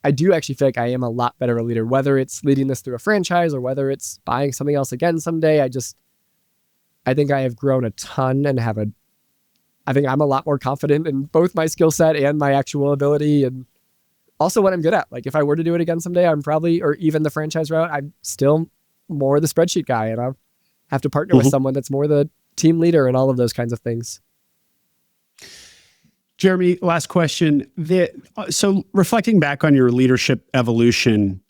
S2: I do actually feel like I am a lot better a leader, whether it's leading this through a franchise or whether it's buying something else again someday. I think I have grown a ton and I think I'm a lot more confident in both my skill set and my actual ability, and also what I'm good at. Like if I were to do it again someday, I'm probably, or even the franchise route, I'm still more the spreadsheet guy, and I'll have to partner with someone that's more the team leader and all of those kinds of things.
S1: Jeremy, last question. So reflecting back on your leadership evolution,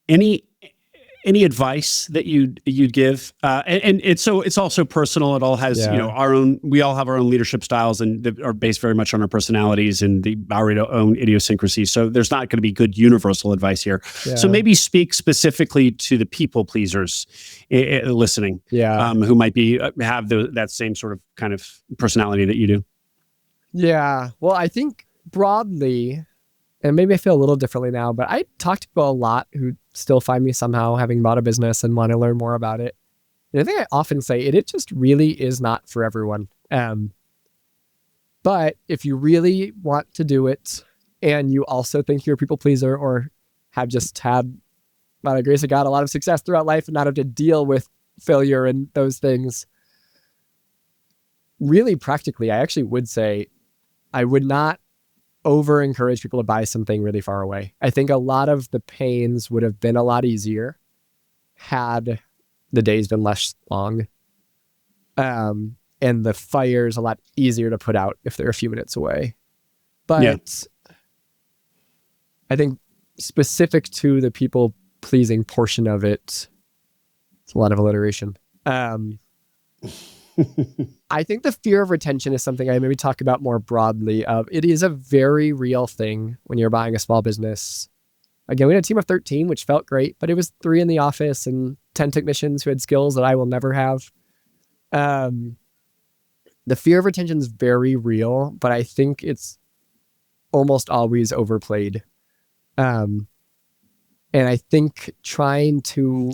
S1: any advice that you'd give? And it's also personal. It all has, our own, we all have our own leadership styles, and that are based very much on our personalities and our own idiosyncrasies. So there's not going to be good universal advice here. Yeah. So maybe speak specifically to the people pleasers listening, who might have that same sort of kind of personality that you do.
S2: Yeah. Well, I think broadly, and maybe I feel a little differently now, but I talk to people a lot who still find me somehow having bought a business and want to learn more about it. And I think I often say it just really is not for everyone. But if you really want to do it, and you also think you're a people pleaser, or have just had, by the grace of God, a lot of success throughout life and not have to deal with failure and those things, really practically, I actually would say I would not over encourage people to buy something really far away. I think a lot of the pains would have been a lot easier had the days been less long. And the fire's a lot easier to put out if they're a few minutes away. But I think specific to the people pleasing portion of it, it's a lot of alliteration. I think the fear of retention is something I maybe talk about more broadly. It is a very real thing when you're buying a small business. Again, we had a team of 13, which felt great, but it was 3 in the office and 10 technicians who had skills that I will never have. The fear of retention is very real, but I think it's almost always overplayed. And I think trying to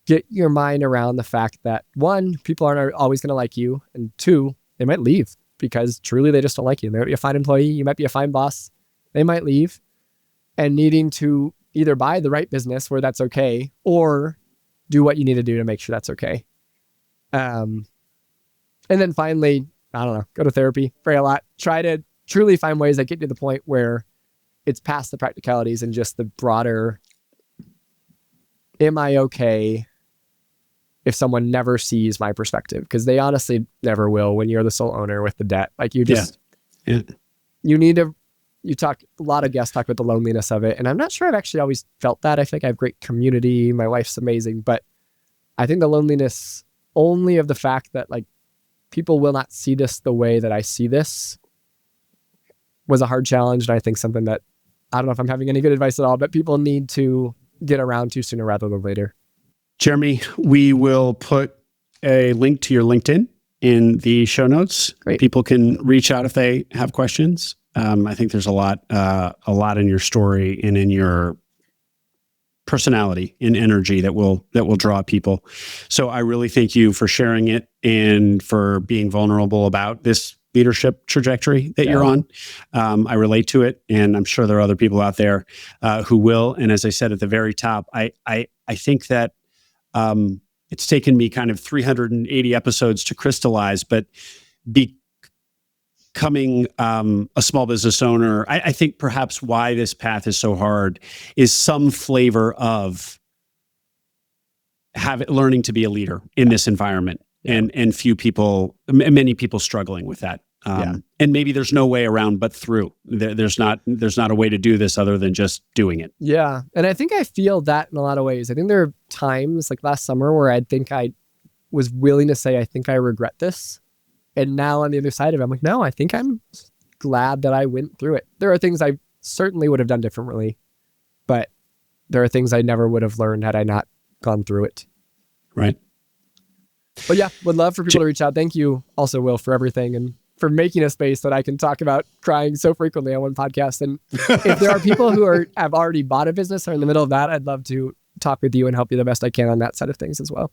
S2: get your mind around the fact that, one, people aren't always going to like you, and two, they might leave because truly they just don't like you. They might be a fine employee, you might be a fine boss, they might leave, and needing to either buy the right business where that's okay or do what you need to do to make sure that's okay. And then finally, I don't know, go to therapy, pray a lot, try to truly find ways that get to the point where it's past the practicalities and just the broader, am I okay if someone never sees my perspective? Because they honestly never will when you're the sole owner with the debt. Like you just, you need to, you talk, a lot of guests talk about the loneliness of it. And I'm not sure I've actually always felt that. I think I have great community. My wife's amazing, but I think the loneliness only of the fact that like people will not see this the way that I see this was a hard challenge. And I think something that, I don't know if I'm having any good advice at all, but people need to get around to sooner rather than later.
S1: Jeremy, we will put a link to your LinkedIn in the show notes.
S2: Great.
S1: People can reach out if they have questions. I think there's a lot in your story and in your personality and energy that will draw people. So I really thank you for sharing it and for being vulnerable about this leadership trajectory that you're on. I relate to it, and I'm sure there are other people out there who will. And as I said at the very top, I think that it's taken me kind of 380 episodes to crystallize, but becoming a small business owner, I think perhaps why this path is so hard is some flavor of learning to be a leader in this environment. And many people struggling with that. And maybe there's no way around but through. There's not a way to do this other than just doing it.
S2: Yeah. And I think I feel that in a lot of ways. I think there are times like last summer where I think I was willing to say, I think I regret this. And now on the other side of it, I'm like, no, I think I'm glad that I went through it. There are things I certainly would have done differently, but there are things I never would have learned had I not gone through it.
S1: Right.
S2: But yeah, would love for people to reach out. Thank you also, Will, for everything and for making a space that I can talk about crying so frequently on one podcast. And if there are people who have already bought a business or in the middle of that, I'd love to talk with you and help you the best I can on that side of things as well.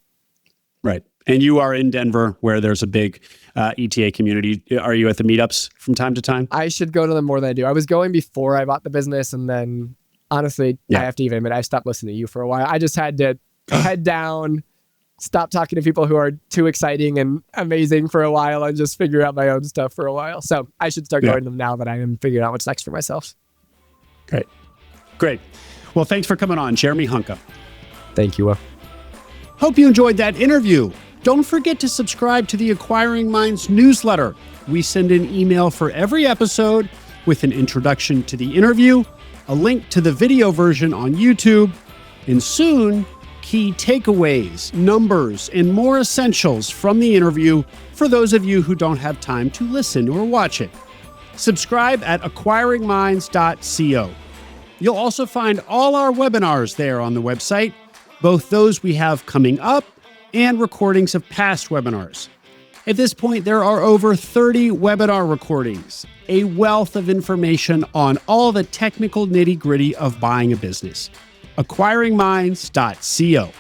S1: Right. And you are in Denver where there's a big ETA community. Are you at the meetups from time to time?
S2: I should go to them more than I do. I was going before I bought the business. And then honestly, I have to even admit, I stopped listening to you for a while. I just had to head down, stop talking to people who are too exciting and amazing for a while and just figure out my own stuff for a while. So I should start going to them now that I am figuring out what's next for myself.
S1: Great. Well, thanks for coming on, Jeremy Hunka.
S2: Thank you, Will.
S1: Hope you enjoyed that interview. Don't forget to subscribe to the Acquiring Minds newsletter. We send an email for every episode with an introduction to the interview, a link to the video version on YouTube, and soon, key takeaways, numbers, and more essentials from the interview for those of you who don't have time to listen or watch it. Subscribe at acquiringminds.co. You'll also find all our webinars there on the website, both those we have coming up and recordings of past webinars. At this point, there are over 30 webinar recordings, a wealth of information on all the technical nitty-gritty of buying a business. acquiringminds.co.